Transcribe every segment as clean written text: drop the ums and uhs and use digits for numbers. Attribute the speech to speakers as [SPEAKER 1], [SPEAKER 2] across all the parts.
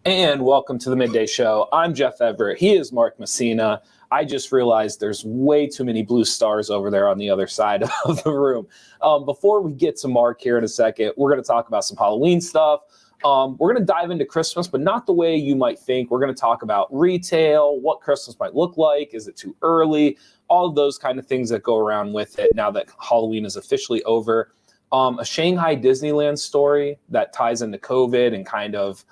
[SPEAKER 1] And welcome to the Midday Show. I'm Jeff Everett. He is Mark Messina. I just realized there's way too many blue stars over there on the other side of the room. Before we get to Mark here in a second, we're going to talk about some Halloween stuff. We're going to dive into Christmas, but not the way you might think. We're going to talk about retail, what Christmas might look like. Is it too early? All of those kind of things that go around with it now that Halloween is officially over. A Shanghai Disneyland story that ties into COVID and kind of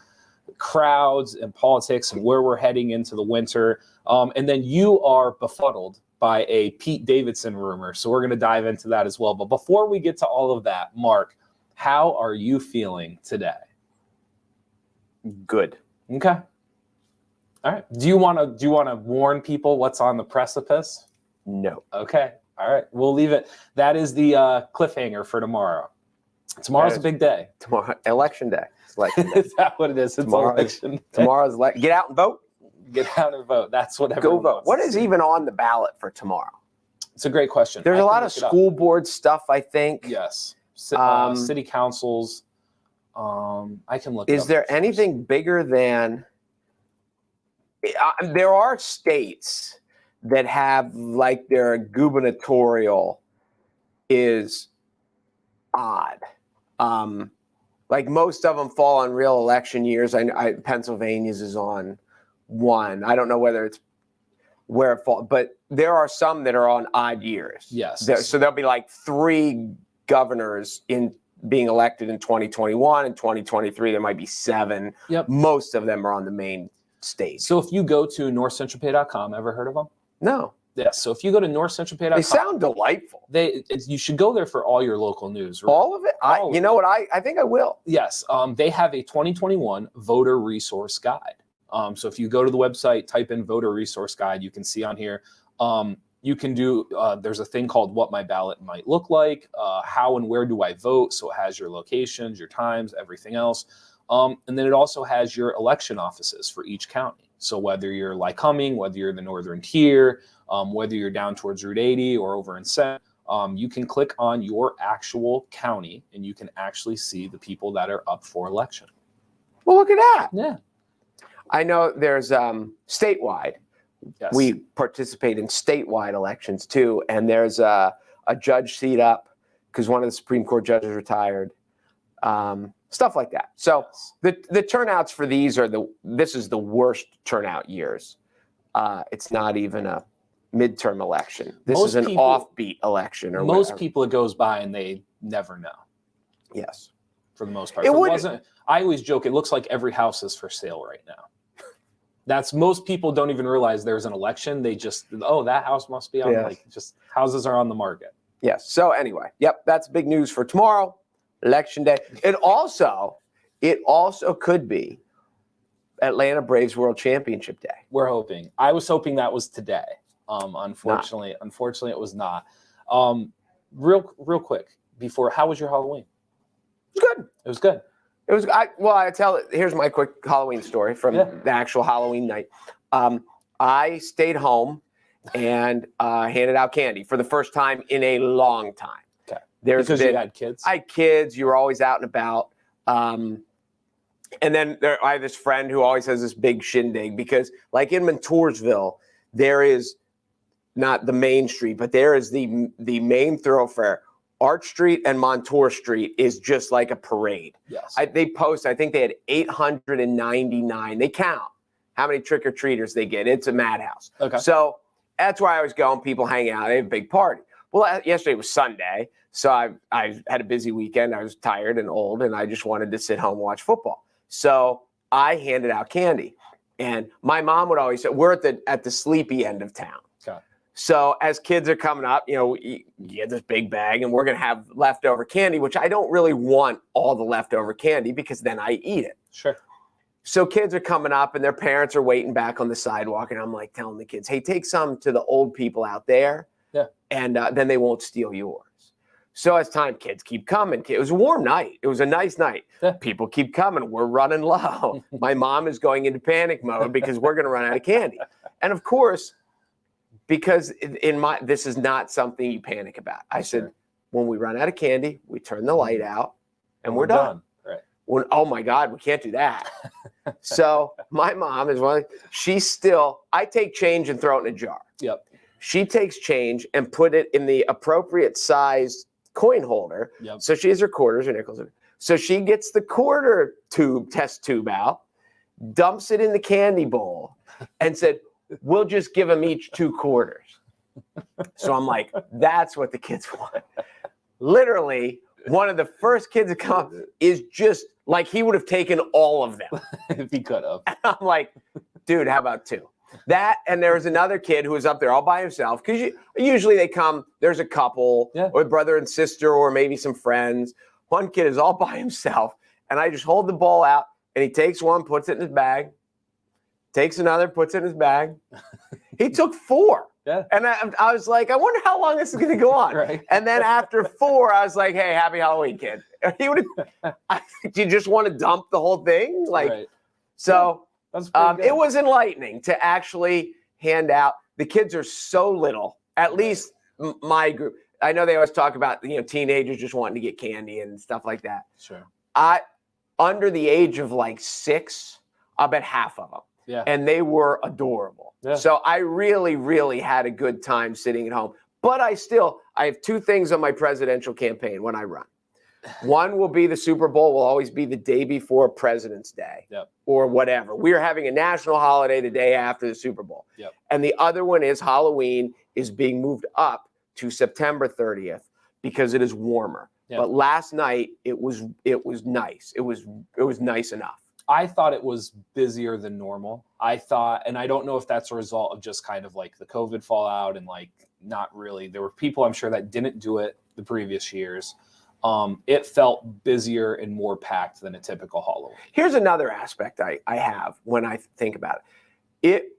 [SPEAKER 1] crowds and politics and where we're heading into the winter. And then you are befuddled by a Pete Davidson rumor. So we're going to dive into that as well. But before we get to all of that, Mark, how are you feeling today?
[SPEAKER 2] Good.
[SPEAKER 1] Okay. All right. Do you want to warn people what's on the precipice?
[SPEAKER 2] No.
[SPEAKER 1] Okay. All right. We'll leave it. That is the cliffhanger for tomorrow. Tomorrow's a big day.
[SPEAKER 2] Tomorrow, election day.
[SPEAKER 1] Is that what it is? It's election day.
[SPEAKER 2] Tomorrow's get out and vote.
[SPEAKER 1] Get out and vote. That's what everyone
[SPEAKER 2] Go vote.
[SPEAKER 1] wants
[SPEAKER 2] What
[SPEAKER 1] to
[SPEAKER 2] is
[SPEAKER 1] see.
[SPEAKER 2] even on the ballot for tomorrow?
[SPEAKER 1] It's a great question.
[SPEAKER 2] There's
[SPEAKER 1] I
[SPEAKER 2] a
[SPEAKER 1] can
[SPEAKER 2] lot of
[SPEAKER 1] look it up.
[SPEAKER 2] school board stuff, I think.
[SPEAKER 1] Yes. City councils. I can look it up.
[SPEAKER 2] Is there anything bigger than there are states that have like their gubernatorial is odd. Like most of them fall on real election years. Pennsylvania's is on one. I don't know whether it's where it falls, but there are some that are on odd years.
[SPEAKER 1] Yes.
[SPEAKER 2] So there'll be like 3 governors in being elected in 2021 and 2023. There might be 7.
[SPEAKER 1] Yep.
[SPEAKER 2] Most of them are on the main stage.
[SPEAKER 1] So if you go to NorthcentralPa.com, ever heard of them?
[SPEAKER 2] No.
[SPEAKER 1] Yes. So if you go to NorthcentralPa.com,
[SPEAKER 2] They sound delightful.
[SPEAKER 1] You should go there for all your local news.
[SPEAKER 2] All of it? You know what? I think I will.
[SPEAKER 1] Yes. They have a 2021 voter resource guide. So if you go to the website, type in voter resource guide, you can see on here. You can do, there's a thing called what my ballot might look like, how and where do I vote. So it has your locations, your times, everything else. And then it also has your election offices for each county. So whether you're Lycoming, whether you're the northern tier, whether you're down towards Route 80 or over in Cent, you can click on your actual county and you can actually see the people that are up for election.
[SPEAKER 2] Well, look at that.
[SPEAKER 1] Yeah.
[SPEAKER 2] I know there's statewide.
[SPEAKER 1] Yes.
[SPEAKER 2] We participate in statewide elections too. And there's a judge seat up because one of the Supreme Court judges retired. Stuff like that. So the turnouts for these this is the worst turnout years. It's not even a midterm election. This is an offbeat election or
[SPEAKER 1] most
[SPEAKER 2] whatever.
[SPEAKER 1] people it goes by and they never know.
[SPEAKER 2] Yes.
[SPEAKER 1] For the most part. I always joke, it looks like every house is for sale right now. Most people don't even realize there's an election. They just, that house must be on, just houses are on the market.
[SPEAKER 2] Yes. So anyway, that's big news for tomorrow, election day. It also could be Atlanta Braves World Championship Day.
[SPEAKER 1] We're hoping. I was hoping that was today. Unfortunately, it was not. Real quick before, how was your Halloween?
[SPEAKER 2] It was good.
[SPEAKER 1] It was good.
[SPEAKER 2] It was. Here's my quick Halloween story from the actual Halloween night. I stayed home and handed out candy for the first time in a long time.
[SPEAKER 1] Okay. Because you had kids?
[SPEAKER 2] I had kids. You were always out and about. And then I have this friend who always has this big shindig because, like in Montoursville, there is not the main street, but there is the main thoroughfare. Arch Street and Montour Street is just like a parade.
[SPEAKER 1] Yes.
[SPEAKER 2] They post, I think they had 899. They count how many trick-or-treaters they get. It's a madhouse.
[SPEAKER 1] Okay.
[SPEAKER 2] So that's where I always go and people hang out. They have a big party. Well, yesterday was Sunday, so I had a busy weekend. I was tired and old, and I just wanted to sit home and watch football. So I handed out candy. And my mom would always say, we're at the sleepy end of town.
[SPEAKER 1] Okay.
[SPEAKER 2] So as kids are coming up, you get this big bag and we're going to have leftover candy, which I don't really want all the leftover candy because then I eat it.
[SPEAKER 1] Sure.
[SPEAKER 2] So kids are coming up and their parents are waiting back on the sidewalk. And I'm like telling the kids, hey, take some to the old people out there.
[SPEAKER 1] Yeah.
[SPEAKER 2] And then they won't steal yours. So as time, kids keep coming. It was a warm night. It was a nice night. Yeah. People keep coming. We're running low. My mom is going into panic mode because we're going to run out of candy. And of course, because this is not something you panic about. I said, when we run out of candy, we turn the light out and we're done.
[SPEAKER 1] Right.
[SPEAKER 2] When, oh my God, we can't do that. So my mom is I take change and throw it in a jar.
[SPEAKER 1] Yep.
[SPEAKER 2] She takes change and put it in the appropriate size coin holder.
[SPEAKER 1] Yep.
[SPEAKER 2] So she has her quarters or nickels. So she gets the quarter test tube out, dumps it in the candy bowl, and said, we'll just give them each 2 quarters. So I'm like, that's what the kids want. Literally, one of the first kids to come up is just like he would have taken all of them.
[SPEAKER 1] If he could have.
[SPEAKER 2] And I'm like, dude, how about 2? That, and there was another kid who was up there all by himself, because usually they come, there's a couple, or brother and sister, or maybe some friends. One kid is all by himself, and I just hold the ball out, and he takes one, puts it in his bag, takes another, puts it in his bag. He took 4.
[SPEAKER 1] Yeah.
[SPEAKER 2] And I was like, I wonder how long this is going to go on.
[SPEAKER 1] Right.
[SPEAKER 2] And then after 4, I was like, hey, happy Halloween, kid. He would have, do you just want to dump the whole thing? Like,
[SPEAKER 1] right.
[SPEAKER 2] So
[SPEAKER 1] it
[SPEAKER 2] was enlightening to actually hand out. The kids are so little, at least my group. I know they always talk about, teenagers just wanting to get candy and stuff like that.
[SPEAKER 1] Sure.
[SPEAKER 2] Under the age of like 6, I'll bet half of them.
[SPEAKER 1] Yeah.
[SPEAKER 2] And they were adorable. Yeah. So I really, really had a good time sitting at home. But I have 2 things on my presidential campaign when I run. One will be the Super Bowl will always be the day before President's Day, or whatever. We are having a national holiday the day after the Super Bowl.
[SPEAKER 1] Yep.
[SPEAKER 2] And the other one is Halloween is being moved up to September 30th because it is warmer. Yep. But last night it was nice. It was nice enough.
[SPEAKER 1] I thought it was busier than normal. I thought, and I don't know if that's a result of just kind of like the COVID fallout and like not really. There were people I'm sure that didn't do it the previous years. It felt busier and more packed than a typical Halloween.
[SPEAKER 2] Here's another aspect I have when I think about it.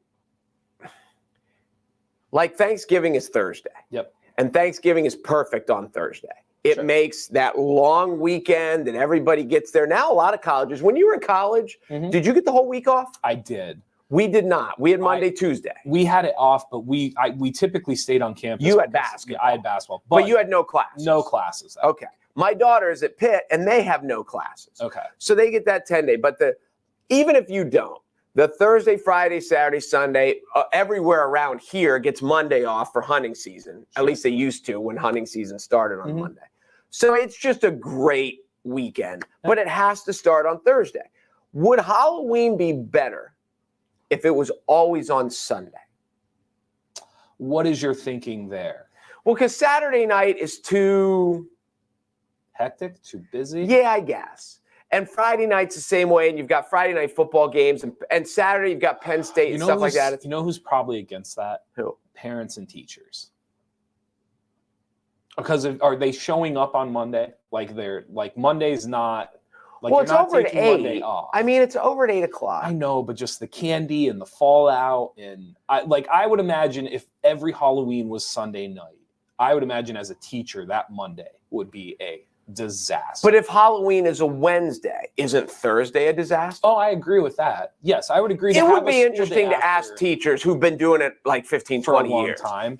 [SPEAKER 2] Like Thanksgiving is Thursday.
[SPEAKER 1] Yep.
[SPEAKER 2] And Thanksgiving is perfect on Thursday. It makes that long weekend and everybody gets there. Now, a lot of colleges, when you were in college, did you get the whole week off?
[SPEAKER 1] I did.
[SPEAKER 2] We did not. We had Monday, Tuesday.
[SPEAKER 1] We had it off, but we typically stayed on campus.
[SPEAKER 2] You had basketball.
[SPEAKER 1] I had basketball.
[SPEAKER 2] But you had no classes.
[SPEAKER 1] No classes.
[SPEAKER 2] Okay. My daughter is at Pitt, and they have no classes.
[SPEAKER 1] Okay.
[SPEAKER 2] So they get that 10-day. But even if you don't, the Thursday, Friday, Saturday, Sunday, everywhere around here gets Monday off for hunting season. Sure. At least they used to when hunting season started on Monday. So it's just a great weekend, but it has to start on Thursday. Would Halloween be better if it was always on Sunday?
[SPEAKER 1] What is your thinking there?
[SPEAKER 2] Well, because Saturday night is too
[SPEAKER 1] hectic, too busy?
[SPEAKER 2] Yeah, I guess. And Friday night's the same way, and you've got Friday night football games, and Saturday you've got Penn State and stuff like that.
[SPEAKER 1] You know who's probably against that?
[SPEAKER 2] Who?
[SPEAKER 1] Parents and teachers. Because are they showing up on Monday? Like Monday's not. Like
[SPEAKER 2] well, it's over at 8.
[SPEAKER 1] Monday off.
[SPEAKER 2] I mean, it's over at 8 o'clock.
[SPEAKER 1] I know, but just the candy and the fallout, and I would imagine if every Halloween was Sunday night, I would imagine as a teacher that Monday would be a disaster.
[SPEAKER 2] But if Halloween is a Wednesday, isn't Thursday a disaster?
[SPEAKER 1] Oh, I agree with that. Yes, I would agree.
[SPEAKER 2] It would be interesting to ask teachers who've been doing it like 15, 20 years.
[SPEAKER 1] Time.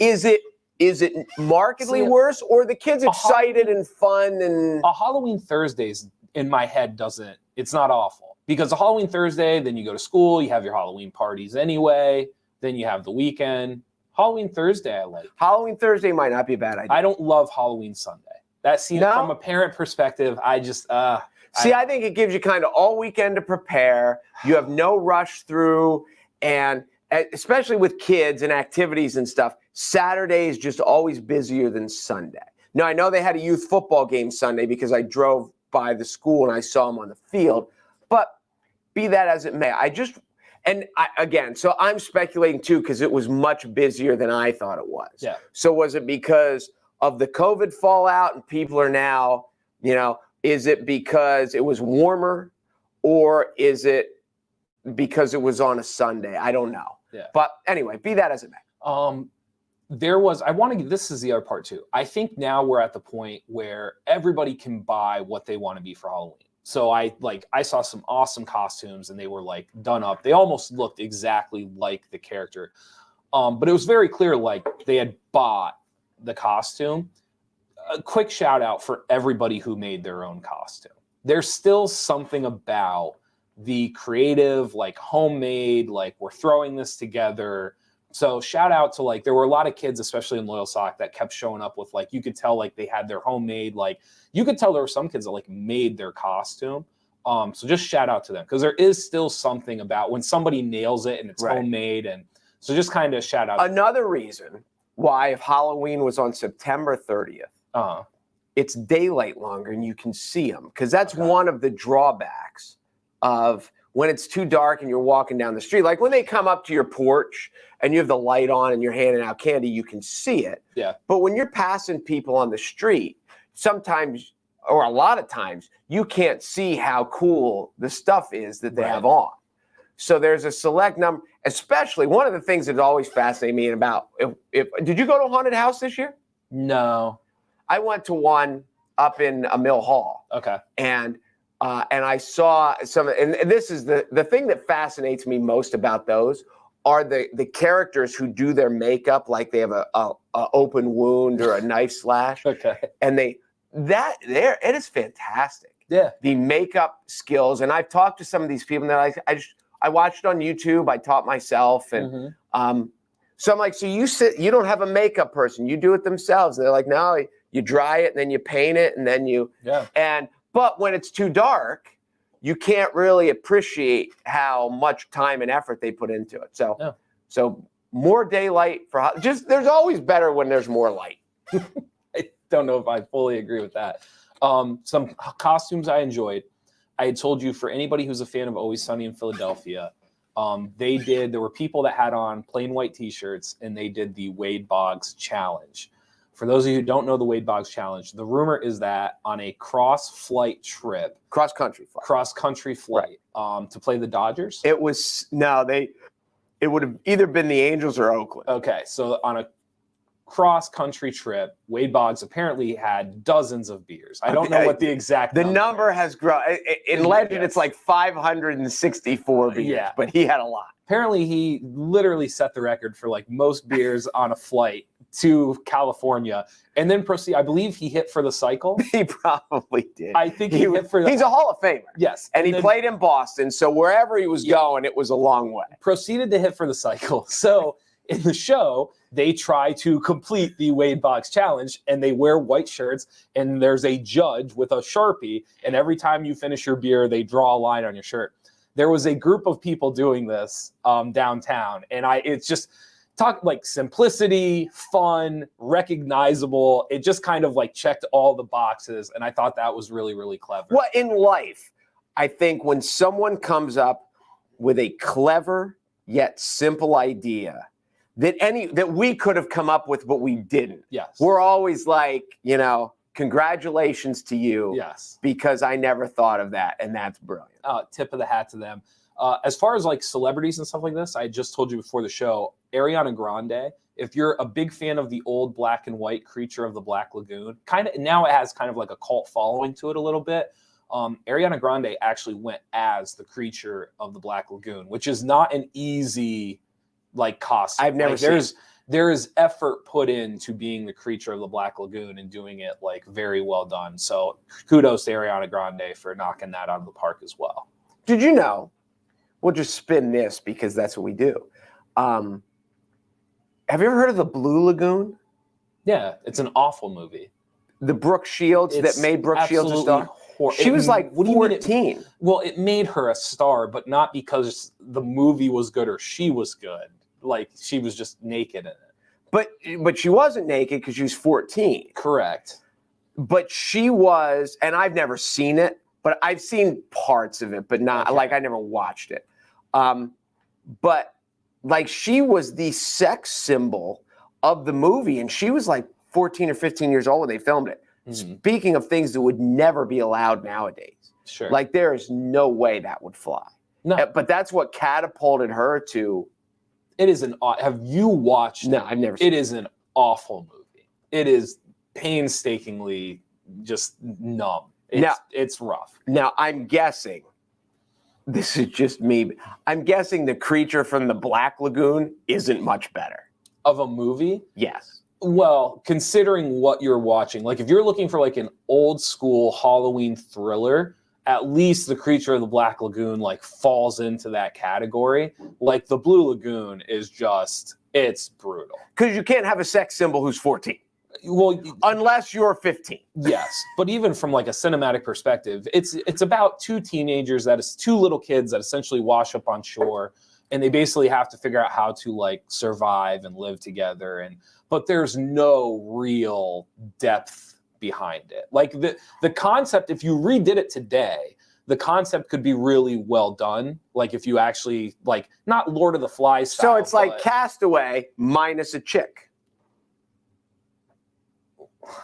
[SPEAKER 2] Is it markedly worse, or the kids excited and fun? And
[SPEAKER 1] a Halloween Thursdays in my head it's not awful, because a Halloween Thursday, then you go to school, you have your Halloween parties anyway, then you have the weekend. Halloween Thursday, I like.
[SPEAKER 2] Halloween Thursday might not be a bad idea.
[SPEAKER 1] I don't love Halloween Sunday. That seems, from a parent perspective, I just I
[SPEAKER 2] think it gives you kind of all weekend to prepare. You have no rush through, and especially with kids and activities and stuff, Saturday is just always busier than Sunday. Now, I know they had a youth football game Sunday because I drove by the school and I saw them on the field, but be that as it may, so I'm speculating too, because it was much busier than I thought it was.
[SPEAKER 1] Yeah.
[SPEAKER 2] So was it because of the COVID fallout and people are now, is it because it was warmer, or is it because it was on a Sunday? I don't know.
[SPEAKER 1] Yeah.
[SPEAKER 2] But anyway, be that as it may.
[SPEAKER 1] This is the other part too. I think now we're at the point where everybody can buy what they want to be for Halloween. So I saw some awesome costumes, and they were like done up. They almost looked exactly like the character. But it was very clear, like they had bought the costume. A quick shout out for everybody who made their own costume. there's still something about the creative, like homemade, like we're throwing this together. So shout out to like, there were a lot of kids, especially in Loyalsock, that kept showing up with like, you could tell like they had their homemade, like you could tell there were some kids that like made their costume. So just shout out to them, because there is still something about when somebody nails it and it's homemade. And so just kind of shout out.
[SPEAKER 2] Another reason why if Halloween was on September 30th, it's daylight longer and you can see them, because that's one of the drawbacks of when it's too dark and you're walking down the street. Like when they come up to your porch and you have the light on and you're handing out candy, you can see it.
[SPEAKER 1] Yeah.
[SPEAKER 2] But when you're passing people on the street, sometimes, or a lot of times, you can't see how cool the stuff is that they have on. So there's a select number, especially one of the things that always fascinated me about, if did you go to a haunted house this year?
[SPEAKER 1] No.
[SPEAKER 2] I went to one up in Mill Hall.
[SPEAKER 1] Okay.
[SPEAKER 2] And I saw some, and this is the thing that fascinates me most about those are the characters who do their makeup like they have a open wound or a knife slash.
[SPEAKER 1] Okay.
[SPEAKER 2] And it is fantastic.
[SPEAKER 1] Yeah. The
[SPEAKER 2] makeup skills. And I've talked to some of these people that I watched on YouTube. I taught myself. And so I'm like, so you don't have a makeup person. You do it themselves. And they're like, no, you dry it and then you paint it and then you, but when it's too dark, you can't really appreciate how much time and effort they put into it. So, so more daylight there's always better when there's more light.
[SPEAKER 1] I don't know if I fully agree with that. Some costumes I enjoyed. I had told you, for anybody who's a fan of Always Sunny in Philadelphia, there were people that had on plain white t-shirts and they did the Wade Boggs challenge. For those of you who don't know the Wade Boggs challenge, the rumor is that on a cross-country flight to play the Dodgers.
[SPEAKER 2] It would have either been the Angels or Oakland.
[SPEAKER 1] Okay, so on a cross-country trip, Wade Boggs apparently had dozens of beers. I don't know what the exact
[SPEAKER 2] number has grown. In legend, it's like 564 beers, but he had a lot.
[SPEAKER 1] Apparently, he literally set the record for like most beers on a flight to California, and then proceed. I believe he hit for the cycle.
[SPEAKER 2] He probably did.
[SPEAKER 1] I think he hit for.
[SPEAKER 2] He's a Hall of Famer.
[SPEAKER 1] Yes,
[SPEAKER 2] and he played in Boston, so wherever he was going, it was a long way.
[SPEAKER 1] Proceeded to hit for the cycle. So in the show, they try to complete the Wade Boggs challenge, and they wear white shirts, and there's a judge with a Sharpie, and every time you finish your beer, they draw a line on your shirt. There was a group of people doing this downtown, and it's just talk like simplicity, fun, recognizable. It just kind of like checked all the boxes, and I thought that was really, really clever.
[SPEAKER 2] Well, in life, I think when someone comes up with a clever yet simple idea that we could have come up with, but we didn't.
[SPEAKER 1] Yes.
[SPEAKER 2] We're always like, congratulations to you.
[SPEAKER 1] Yes.
[SPEAKER 2] Because I never thought of that, and that's brilliant.
[SPEAKER 1] Tip of the hat to them. As far as like celebrities and stuff like this, I just told you before the show, Ariana Grande, if you're a big fan of the old black and white Creature of the Black Lagoon, now it has kind of like a cult following to it a little bit. Ariana Grande actually went as the Creature of the Black Lagoon, which is not an easy like costume.
[SPEAKER 2] I've never seen.
[SPEAKER 1] There is effort put into being the Creature of the Black Lagoon and doing it like very well done. So kudos to Ariana Grande for knocking that out of the park as well.
[SPEAKER 2] Did you know? We'll just spin this because that's what we do. Have you ever heard of the Blue Lagoon?
[SPEAKER 1] Yeah, it's an awful movie.
[SPEAKER 2] The Brooke Shields that made Brooke Shields a star? She was like 14.
[SPEAKER 1] Well, it made her a star, but not because the movie was good or she was good. Like, she was just naked in it.
[SPEAKER 2] But she wasn't naked because she was 14.
[SPEAKER 1] Correct.
[SPEAKER 2] But she was, and I've never seen it, but I've seen parts of it, but not, like I never watched it. But like she was the sex symbol of the movie, and she was like 14 or 15 years old when they filmed it. Mm-hmm. Speaking of things that would never be allowed nowadays.
[SPEAKER 1] Sure.
[SPEAKER 2] Like there is no way that would fly.
[SPEAKER 1] No.
[SPEAKER 2] But that's what catapulted her to.
[SPEAKER 1] It is have you watched?
[SPEAKER 2] No, I've never seen it.
[SPEAKER 1] It is an awful movie. It is painstakingly just numb. It's rough.
[SPEAKER 2] Now, I'm guessing, this is just me, but I'm guessing the Creature from the Black Lagoon isn't much better.
[SPEAKER 1] Of a movie?
[SPEAKER 2] Yes.
[SPEAKER 1] Well, considering what you're watching, like if you're looking for like an old school Halloween thriller, at least the Creature of the Black Lagoon like falls into that category. Like the Blue Lagoon is just, it's brutal.
[SPEAKER 2] Because you can't have a sex symbol who's 14.
[SPEAKER 1] Well,
[SPEAKER 2] unless you're 15.
[SPEAKER 1] Yes, but even from like a cinematic perspective, it's about two little kids that essentially wash up on shore, and they basically have to figure out how to like survive and live together. But there's no real depth behind it. Like the concept, if you redid it today, the concept could be really well done. Like if you actually like not Lord of the Flies style.
[SPEAKER 2] So it's like Castaway minus a chick.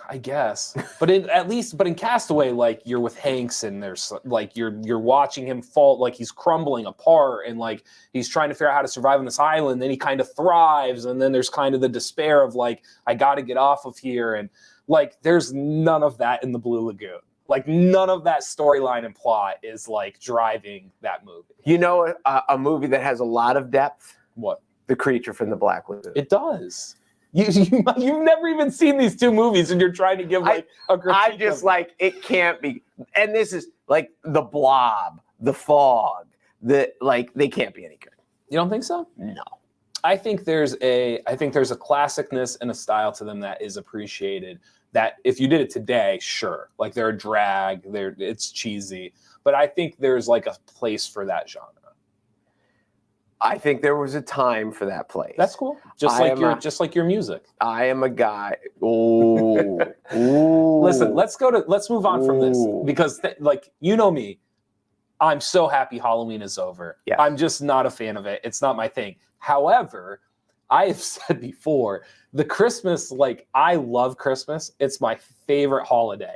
[SPEAKER 1] I guess, but in Castaway, like you're with Hanks and there's like you're watching him fall, like he's crumbling apart and like he's trying to figure out how to survive on this island. Then he kind of thrives, and then there's kind of the despair of like I got to get off of here, and like there's none of that in the Blue Lagoon. Like none of that storyline and plot is like driving that movie.
[SPEAKER 2] You know, a movie that has a lot of depth.
[SPEAKER 1] What?
[SPEAKER 2] The Creature from the Black Lagoon.
[SPEAKER 1] It does. You've never even seen these two movies, and you're trying to give like a critique.
[SPEAKER 2] I just like it can't be. And this is like The Blob, The Fog. They can't be any good.
[SPEAKER 1] You don't think so?
[SPEAKER 2] No.
[SPEAKER 1] I think there's a classicness and a style to them that is appreciated. That if you did it today, sure, like they're a drag, it's cheesy, but I think there's like a place for that genre.
[SPEAKER 2] I think there was a time for that place.
[SPEAKER 1] That's cool. Just like your music.
[SPEAKER 2] I am a guy. Ooh. Ooh.
[SPEAKER 1] Listen, let's move on from this because like you know me, I'm so happy Halloween is over.
[SPEAKER 2] Yes.
[SPEAKER 1] I'm just not a fan of it. It's not my thing. However, I have said before, the Christmas, like I love Christmas. It's my favorite holiday.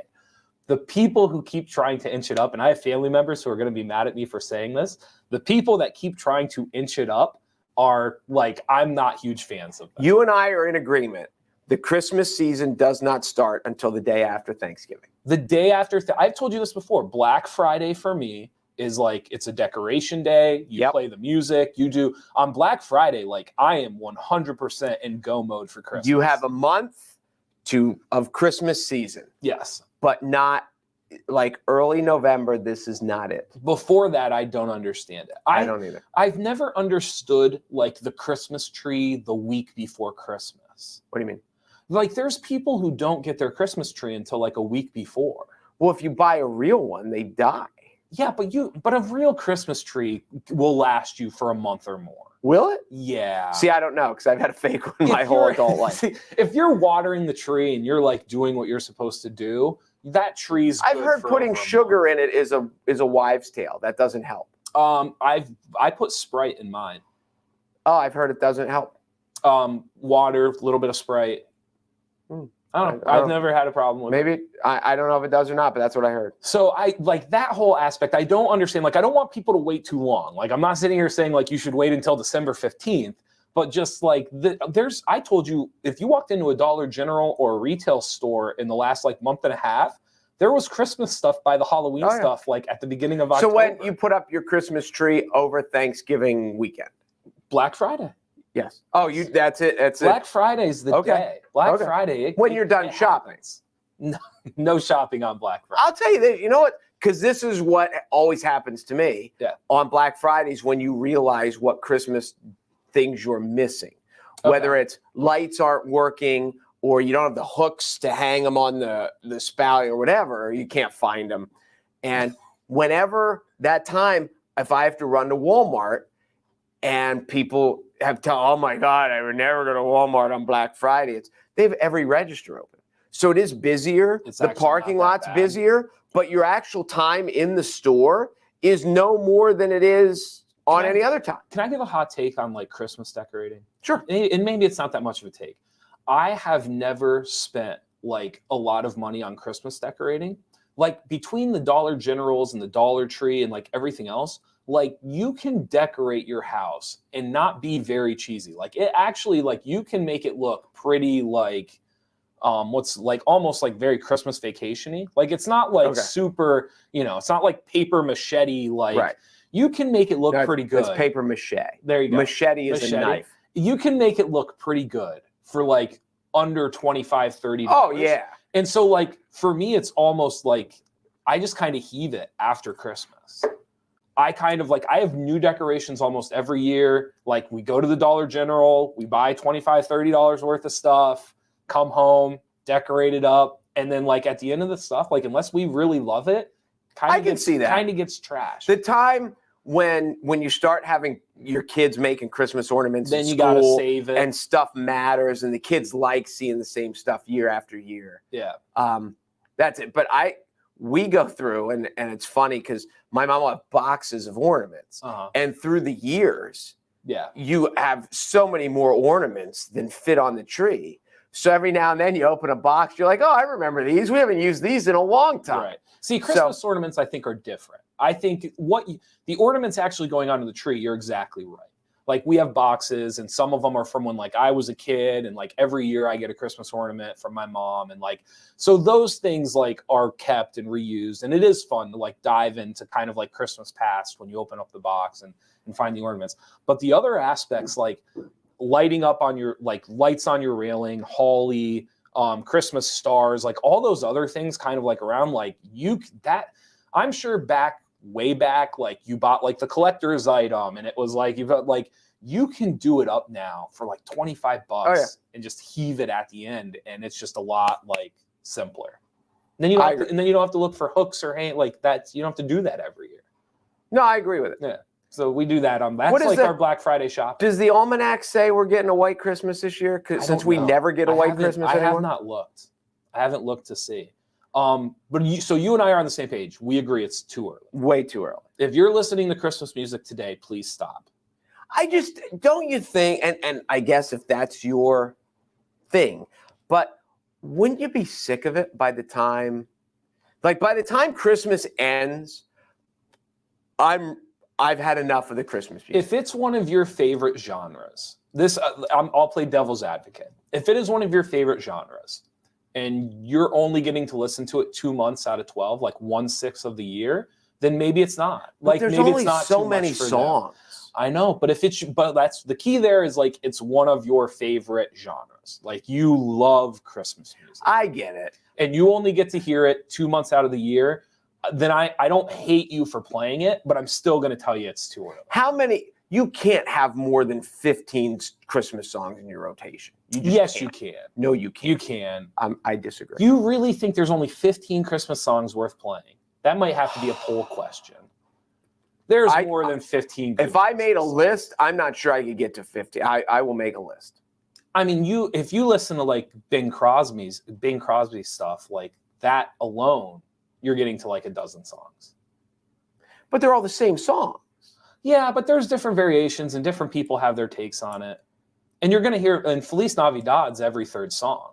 [SPEAKER 1] The people who keep trying to inch it up, and I have family members who are going to be mad at me for saying this, the people that keep trying to inch it up are like, I'm not huge fans of them.
[SPEAKER 2] You and I are in agreement. The Christmas season does not start until the day after Thanksgiving.
[SPEAKER 1] The day after, I've told you this before, Black Friday for me is like, it's a decoration day. You play the music, you do. On Black Friday, like I am 100% in go mode for Christmas.
[SPEAKER 2] You have a month of Christmas season.
[SPEAKER 1] Yes.
[SPEAKER 2] But not like early November. This is not it.
[SPEAKER 1] Before that, I don't understand it.
[SPEAKER 2] I don't either.
[SPEAKER 1] I've never understood like the Christmas tree the week before Christmas.
[SPEAKER 2] What do you mean?
[SPEAKER 1] Like there's people who don't get their Christmas tree until like a week before.
[SPEAKER 2] Well, if you buy a real one, they die.
[SPEAKER 1] Yeah, but a real Christmas tree will last you for a month or more.
[SPEAKER 2] Will it?
[SPEAKER 1] Yeah.
[SPEAKER 2] See, I don't know because I've had a fake one my whole adult life.
[SPEAKER 1] See, if you're watering the tree and you're like doing what you're supposed to do, that tree's good.
[SPEAKER 2] I've heard putting sugar in it is a wives' tale. That doesn't help.
[SPEAKER 1] I put Sprite in mine.
[SPEAKER 2] Oh, I've heard it doesn't help.
[SPEAKER 1] Water, a little bit of Sprite. I don't know. I've never had a problem with it.
[SPEAKER 2] Maybe I don't know if it does or not, but that's what I heard.
[SPEAKER 1] So I like that whole aspect. I don't understand. Like I don't want people to wait too long. Like I'm not sitting here saying like you should wait until December 15th, but just like I told you, if you walked into a Dollar General or a retail store in the last like month and a half, there was Christmas stuff by the Halloween stuff like at the beginning of October.
[SPEAKER 2] So when you put up your Christmas tree over Thanksgiving weekend?
[SPEAKER 1] Black Friday.
[SPEAKER 2] Yes. Oh, that's it. That's
[SPEAKER 1] Black Friday's the day. Black Friday.
[SPEAKER 2] When you're done shopping.
[SPEAKER 1] No shopping on Black Friday.
[SPEAKER 2] I'll tell you this. You know what? Because this is what always happens to me on Black Fridays when you realize what Christmas things you're missing. Whether it's lights aren't working or you don't have the hooks to hang them on the spout or whatever, or you can't find them. And whenever that time, if I have to run to Walmart and people oh my God, I would never go to Walmart on Black Friday. They have every register open. So it is busier. The parking lot's busier, but your actual time in the store is no more than it is on any other time.
[SPEAKER 1] Can I give a hot take on like Christmas decorating?
[SPEAKER 2] Sure.
[SPEAKER 1] And maybe it's not that much of a take. I have never spent like a lot of money on Christmas decorating. Like between the Dollar Generals and the Dollar Tree and like everything else, like you can decorate your house and not be very cheesy. Like it actually, like you can make it look pretty like, what's like almost like very Christmas vacation-y. Like it's not like super, it's not like paper machete. Like you can make it look pretty good.
[SPEAKER 2] It's paper mache.
[SPEAKER 1] There you go.
[SPEAKER 2] Machete is a knife.
[SPEAKER 1] You can make it look pretty good for like under $25, $30.
[SPEAKER 2] Oh yeah.
[SPEAKER 1] And so like for me, it's almost like I just kind of heave it after Christmas. I have new decorations almost every year. Like we go to the Dollar General, we buy $25, $30 worth of stuff, come home, decorate it up. And then like at the end of the stuff, like unless we really love it, kind of gets trashed.
[SPEAKER 2] The time when you start having your kids making Christmas ornaments
[SPEAKER 1] then
[SPEAKER 2] in
[SPEAKER 1] you
[SPEAKER 2] school
[SPEAKER 1] gotta save it.
[SPEAKER 2] and stuff matters and the kids like seeing the same stuff year after year.
[SPEAKER 1] Yeah.
[SPEAKER 2] That's it. But we go through and it's funny because my mom will have boxes of ornaments. And through the years, you have so many more ornaments than fit on the tree. So every now and then you open a box, you're like, oh, I remember these. We haven't used these in a long time.
[SPEAKER 1] Right. See, Christmas ornaments, I think, are different. I think the ornaments actually going onto the tree, you're exactly right. Like we have boxes and some of them are from when like I was a kid and like every year I get a Christmas ornament from my mom. And like, so those things like are kept and reused. And it is fun to like dive into kind of like Christmas past when you open up the box and find the ornaments. But the other aspects like lighting up on your, like lights on your railing, holly, Christmas stars, like all those other things kind of like around like I'm sure way back, like you bought like the collector's item and it was like, you can do it up now for like $25 and just heave it at the end. And it's just a lot like simpler. And then you don't have to look for hooks or hang like that. You don't have to do that every year.
[SPEAKER 2] No, I agree with it.
[SPEAKER 1] Yeah. So we do that that's like our Black Friday shopping.
[SPEAKER 2] Does the almanac say we're getting a white Christmas this year? Since we never get a white Christmas anymore?
[SPEAKER 1] I have not looked. I haven't looked to see. So you and I are on the same page. We agree it's too early.
[SPEAKER 2] Way too early.
[SPEAKER 1] If you're listening to Christmas music today, please stop.
[SPEAKER 2] Don't you think, and I guess if that's your thing, but wouldn't you be sick of it by the time Christmas ends, I've had enough of the Christmas music.
[SPEAKER 1] If it's one of your favorite genres, I'll play devil's advocate. If it is one of your favorite genres, and you're only getting to listen to it 2 months out of 12, like 1/6 of the year, then maybe it's not.
[SPEAKER 2] Like there's
[SPEAKER 1] maybe
[SPEAKER 2] only
[SPEAKER 1] it's not
[SPEAKER 2] so many songs.
[SPEAKER 1] I know, but that's the key there is like it's one of your favorite genres. Like you love Christmas music.
[SPEAKER 2] I get it.
[SPEAKER 1] And you only get to hear it 2 months out of the year. Then I don't hate you for playing it, but I'm still going to tell you it's too early.
[SPEAKER 2] How many? You can't have more than 15 Christmas songs in your rotation.
[SPEAKER 1] Yes, you can.
[SPEAKER 2] No, you can't.
[SPEAKER 1] You can.
[SPEAKER 2] I disagree.
[SPEAKER 1] You really think there's only 15 Christmas songs worth playing? That might have to be a poll question. There's more than 15.
[SPEAKER 2] If I made a list, I'm not sure I could get to 50. I will make a list.
[SPEAKER 1] I mean, if you listen to like Bing Crosby stuff, like that alone, you're getting to like a dozen songs.
[SPEAKER 2] But they're all the same song.
[SPEAKER 1] Yeah, but there's different variations and different people have their takes on it. And you're going to hear, and Feliz Navidad's every third song.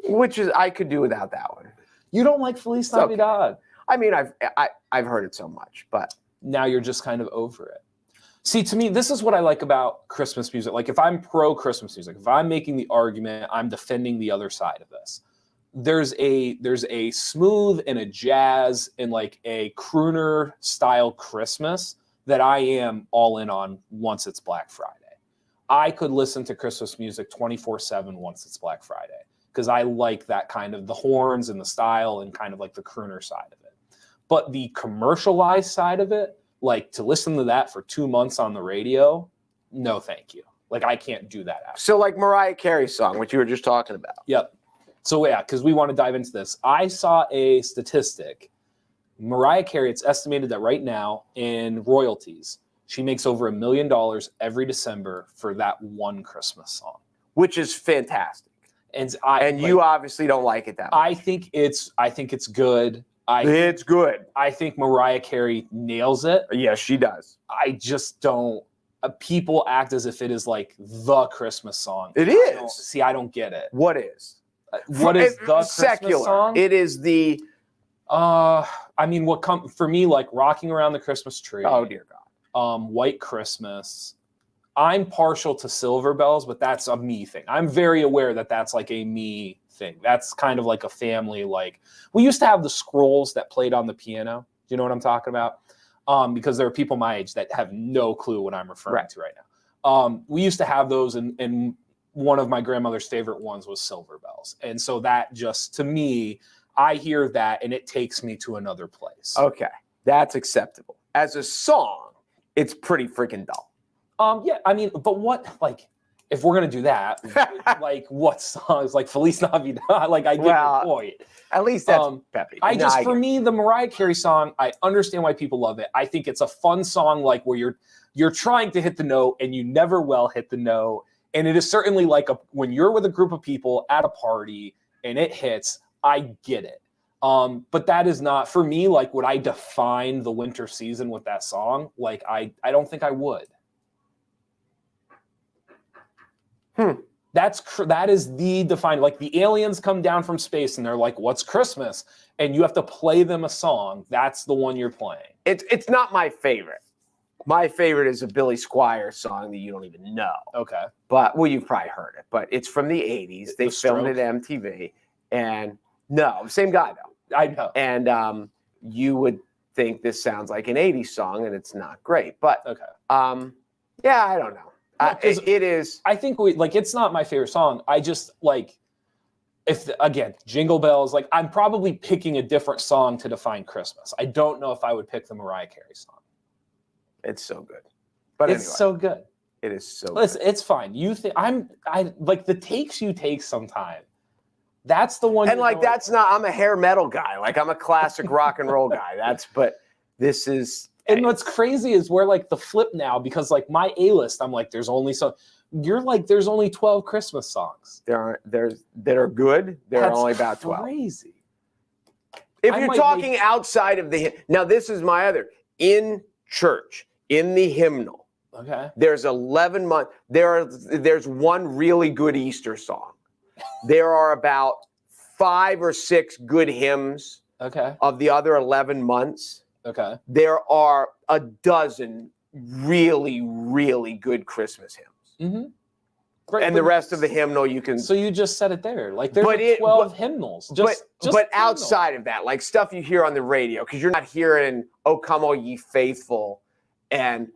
[SPEAKER 2] Which is, I could do without that one.
[SPEAKER 1] You don't like Feliz Navidad.
[SPEAKER 2] Okay. I mean, I've heard it so much, but.
[SPEAKER 1] Now you're just kind of over it. See, to me, this is what I like about Christmas music. Like if I'm pro Christmas music, if I'm making the argument, I'm defending the other side of this. There's a smooth and a jazz and like a crooner style Christmas that I am all in on once it's Black Friday. I could listen to Christmas music 24/7 once it's Black Friday because I like that kind of the horns and the style and kind of like the crooner side of it. But the commercialized side of it, like to listen to that for 2 months on the radio, no thank you. Like I can't do that.
[SPEAKER 2] So like Mariah Carey's song, which you were just talking about.
[SPEAKER 1] Yep. So yeah, because we want to dive into this. I saw a statistic. Mariah Carey, it's estimated that right now in royalties, she makes over $1 million every December for that one Christmas song.
[SPEAKER 2] Which is fantastic.
[SPEAKER 1] And
[SPEAKER 2] you obviously don't like it that much.
[SPEAKER 1] I think it's good.
[SPEAKER 2] It's good.
[SPEAKER 1] I think Mariah Carey nails it.
[SPEAKER 2] Yes, she does.
[SPEAKER 1] I just don't. People act as if it is like the Christmas song.
[SPEAKER 2] It is.
[SPEAKER 1] I don't get it.
[SPEAKER 2] What is?
[SPEAKER 1] What is the
[SPEAKER 2] secular
[SPEAKER 1] Christmas song?
[SPEAKER 2] It is the.
[SPEAKER 1] I mean, for me, like Rocking Around the Christmas Tree.
[SPEAKER 2] Oh dear God.
[SPEAKER 1] White Christmas. I'm partial to Silver Bells, but that's a me thing. I'm very aware that that's like a me thing. That's kind of like a family. Like we used to have the scrolls that played on the piano. Do you know what I'm talking about? Because there are people my age that have no clue what I'm referring to right now. We used to have those, and one of my grandmother's favorite ones was Silver Bells. And so that just, to me, I hear that and it takes me to another place.
[SPEAKER 2] Okay, that's acceptable. As a song, it's pretty freaking dull.
[SPEAKER 1] Yeah, I mean, but what, like, if we're gonna do that, like, what songs, like Feliz Navidad? Like, I get your point.
[SPEAKER 2] At least that's peppy.
[SPEAKER 1] For me, the Mariah Carey song, I understand why people love it. I think it's a fun song, like where you're trying to hit the note and you never will hit the note. And it is certainly like when you're with a group of people at a party and it hits, I get it. But that is not, for me, like, would I define the winter season with that song? Like, I don't think I would. That is the defined, like, the aliens come down from space and they're like, what's Christmas? And you have to play them a song. That's the one you're playing.
[SPEAKER 2] It's not my favorite. My favorite is a Billy Squier song that you don't even know.
[SPEAKER 1] Okay.
[SPEAKER 2] But, well, you've probably heard it, but it's from the 80s. They filmed it at MTV. And no, same guy though.
[SPEAKER 1] I know.
[SPEAKER 2] And you would think this sounds like an 80s song and it's not great. But
[SPEAKER 1] okay.
[SPEAKER 2] Yeah, I don't know. It is.
[SPEAKER 1] I think it's not my favorite song. I just like, again, Jingle Bells, like, I'm probably picking a different song to define Christmas. I don't know if I would pick the Mariah Carey song.
[SPEAKER 2] It's so good. But
[SPEAKER 1] it's
[SPEAKER 2] anyway,
[SPEAKER 1] so good.
[SPEAKER 2] It is so
[SPEAKER 1] Listen,
[SPEAKER 2] good.
[SPEAKER 1] It's fine. You think I like the takes you take sometime. That's the one.
[SPEAKER 2] And like, that's not, I'm a hair metal guy. Like, I'm a classic rock and roll guy. But this is.
[SPEAKER 1] And what's crazy is we're like the flip now, because like my A-list, I'm like, there's only you're like, there's only 12 Christmas songs.
[SPEAKER 2] That are good. There are only about 12.
[SPEAKER 1] Crazy.
[SPEAKER 2] If you're talking outside of now this is my other, in church, in the hymnal.
[SPEAKER 1] Okay.
[SPEAKER 2] There's 11 months. There's one really good Easter song. There are about 5 or 6 good hymns.
[SPEAKER 1] Okay.
[SPEAKER 2] Of the other 11 months.
[SPEAKER 1] Okay.
[SPEAKER 2] There are a dozen really, really good Christmas hymns.
[SPEAKER 1] Mm-hmm. Great,
[SPEAKER 2] and the rest of the hymnal you can.
[SPEAKER 1] So you just said it there. Like, there's 12 hymnals.
[SPEAKER 2] But outside of that, like stuff you hear on the radio, because you're not hearing "O Come All Ye Faithful," and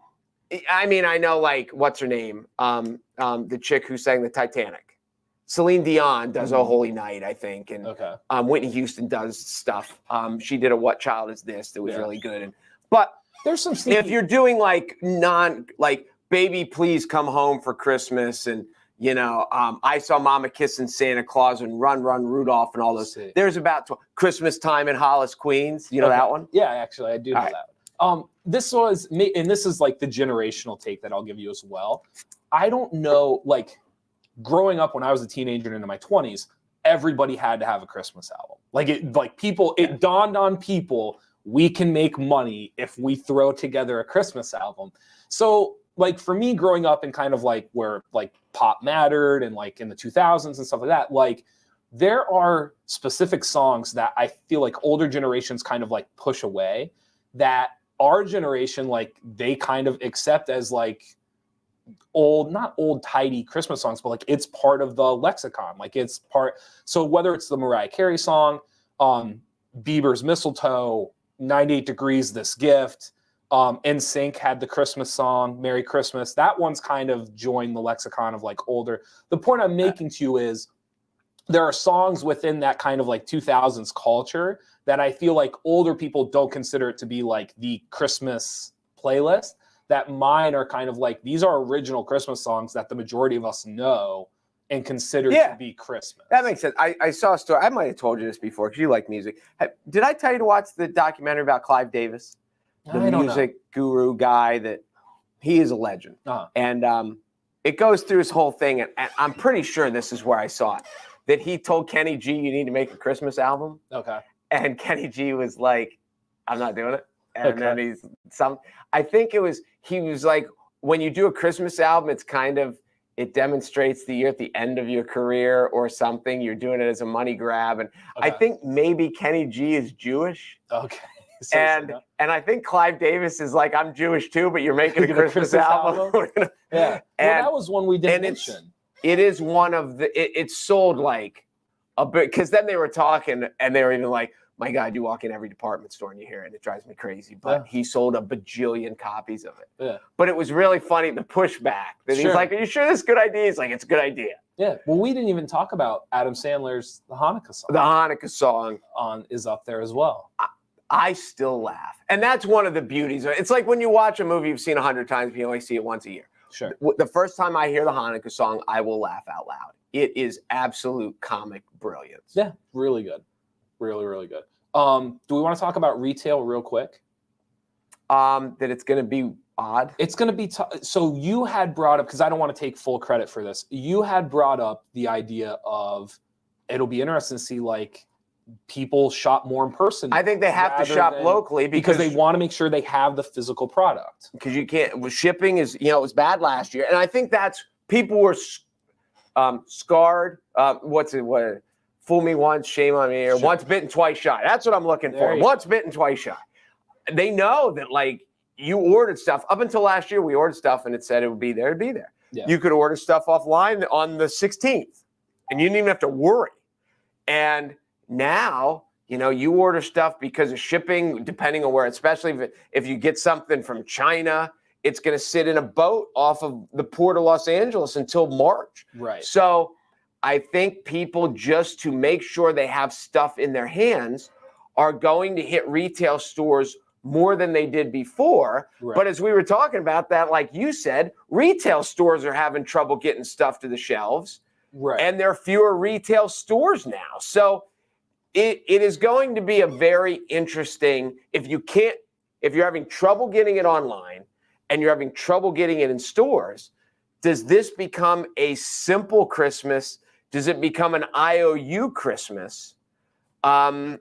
[SPEAKER 2] I mean, I know, like, what's her name? The chick who sang the Titanic. Celine Dion does "O Holy Night," I think, and Whitney Houston does stuff. She did a "What Child Is This" that was really good. But
[SPEAKER 1] there's some
[SPEAKER 2] if you're doing like "Baby Please Come Home for Christmas" and I Saw Mama Kissing Santa Claus and Run Run Rudolph and all those. There's about Christmas Time in Hollis, Queens. You know that one?
[SPEAKER 1] Yeah, actually, I do know that. This was, and this is like the generational take that I'll give you as well. I don't know, like, growing up when I was a teenager and into my 20s, everybody had to have a Christmas album. It dawned on people, we can make money if we throw together a Christmas album. So, like, for me growing up and kind of like where like pop mattered and like in the 2000s and stuff like that, like, there are specific songs that I feel like older generations kind of like push away that our generation, like, they kind of accept as like not old tidy Christmas songs, but like it's part of the lexicon. Like, it's part. So whether it's the Mariah Carey song, Bieber's Mistletoe, 98 Degrees, This Gift, NSYNC had the Christmas song, Merry Christmas. That one's kind of joined the lexicon of like older. The point I'm making to you is there are songs within that kind of like 2000s culture that I feel like older people don't consider it to be like the Christmas playlist, that mine are kind of like, these are original Christmas songs that the majority of us know and consider to be Christmas.
[SPEAKER 2] That makes sense. I saw a story. I might have told you this before because you like music. Did I tell you to watch the documentary about Clive Davis? The music guru guy that he is a legend. And it goes through his whole thing. And I'm pretty sure this is where I saw it, that he told Kenny G, you need to make a Christmas album.
[SPEAKER 1] Okay.
[SPEAKER 2] And Kenny G was like, I'm not doing it. And then I think he was like, when you do a Christmas album, it's kind of, it demonstrates that you're at the end of your career or something. You're doing it as a money grab. And I think maybe Kenny G is Jewish.
[SPEAKER 1] Okay.
[SPEAKER 2] And I think Clive Davis is like, I'm Jewish too, but you're making a Christmas album.
[SPEAKER 1] Yeah. That was one we didn't mention.
[SPEAKER 2] It is one of it sold like a bit, because then they were talking and they were even like, my God, you walk in every department store and you hear it and it drives me crazy. But he sold a bajillion copies of it. Yeah. But it was really funny, the pushback. That he's like, are you sure this is a good idea? He's like, it's a good idea.
[SPEAKER 1] Yeah. Well, we didn't even talk about Adam Sandler's The Hanukkah song.
[SPEAKER 2] The Hanukkah song
[SPEAKER 1] is up there as well.
[SPEAKER 2] I still laugh. And that's one of the beauties. It's like when you watch a movie you've seen 100 times, but you only see it once a year.
[SPEAKER 1] Sure.
[SPEAKER 2] The first time I hear the Hanukkah song, I will laugh out loud. It is absolute comic brilliance.
[SPEAKER 1] Yeah, really good. Really, really good. Do we want to talk about retail real quick?
[SPEAKER 2] That it's going to be odd.
[SPEAKER 1] It's going to be so you had brought up, because I don't want to take full credit for this. You had brought up the idea of it'll be interesting to see like people shop more in person.
[SPEAKER 2] I think they have to shop locally
[SPEAKER 1] because they want to make sure they have the physical product.
[SPEAKER 2] Because you can't. Shipping is, it was bad last year, and I think that's people were scarred. What? Fool me once, shame on me, or once bitten, twice shy. That's what I'm looking for. Once bitten, twice shy. They know that like you ordered stuff up until last year. We ordered stuff and it said it would be there. It'd be there. Yeah. You could order stuff offline on the 16th, and you didn't even have to worry. And now, you order stuff because of shipping, depending on where, especially if you get something from China, it's going to sit in a boat off of the port of Los Angeles until March.
[SPEAKER 1] Right.
[SPEAKER 2] So I think people, just to make sure they have stuff in their hands, are going to hit retail stores more than they did before. Right. But as we were talking about that, like you said, retail stores are having trouble getting stuff to the shelves.
[SPEAKER 1] Right.
[SPEAKER 2] And there are fewer retail stores now. So it is going to be a very interesting, if you're having trouble getting it online and you're having trouble getting it in stores, does this become a simple Christmas? Does it become an IOU Christmas? Or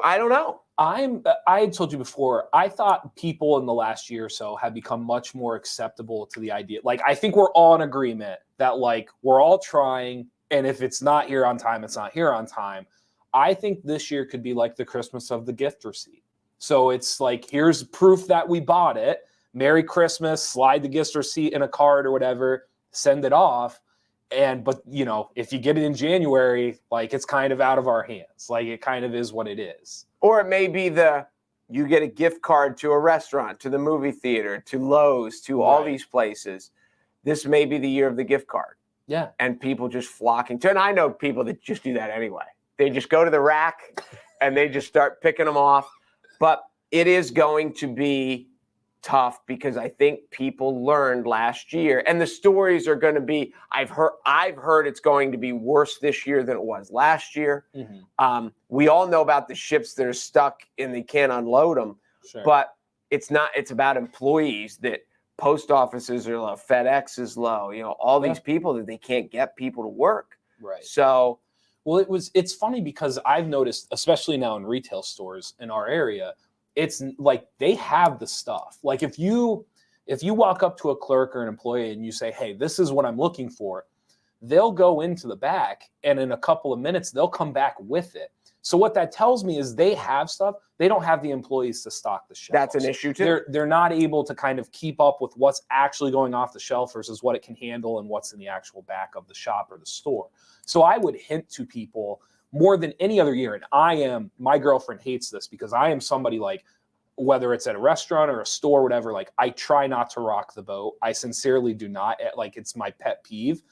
[SPEAKER 2] I don't know.
[SPEAKER 1] I had told you before, I thought people in the last year or so have become much more acceptable to the idea. Like, I think we're all in agreement that like we're all trying, and if it's not here on time, it's not here on time. I think this year could be like the Christmas of the gift receipt. So it's like, here's proof that we bought it. Merry Christmas, slide the gift receipt in a card or whatever, send it off. But if you get it in January, like it's kind of out of our hands. Like it kind of is what it is.
[SPEAKER 2] Or it may be you get a gift card to a restaurant, to the movie theater, to Lowe's, to all these places. This may be the year of the gift card.
[SPEAKER 1] Yeah.
[SPEAKER 2] And people just flocking to it. And I know people that just do that anyway. They just go to the rack and they just start picking them off. But it is going to be tough because I think people learned last year, and the stories are going to be, I've heard it's going to be worse this year than it was last year. Mm-hmm. We all know about the ships that are stuck and they can't unload them, but it's about employees that post offices are low, FedEx is low, all these people that they can't get people to work.
[SPEAKER 1] Right.
[SPEAKER 2] So,
[SPEAKER 1] well, it's funny because I've noticed, especially now in retail stores in our area, it's like they have the stuff. Like if you walk up to a clerk or an employee and you say, hey, this is what I'm looking for, they'll go into the back and in a couple of minutes, they'll come back with it. So what that tells me is they have stuff. They don't have the employees to stock the shelves.
[SPEAKER 2] That's an issue too.
[SPEAKER 1] They're not able to kind of keep up with what's actually going off the shelf versus what it can handle and what's in the actual back of the shop or the store. So I would hint to people more than any other year. And my girlfriend hates this because I am somebody like, whether it's at a restaurant or a store, whatever, like I try not to rock the boat. I sincerely do not. Like it's my pet peeve.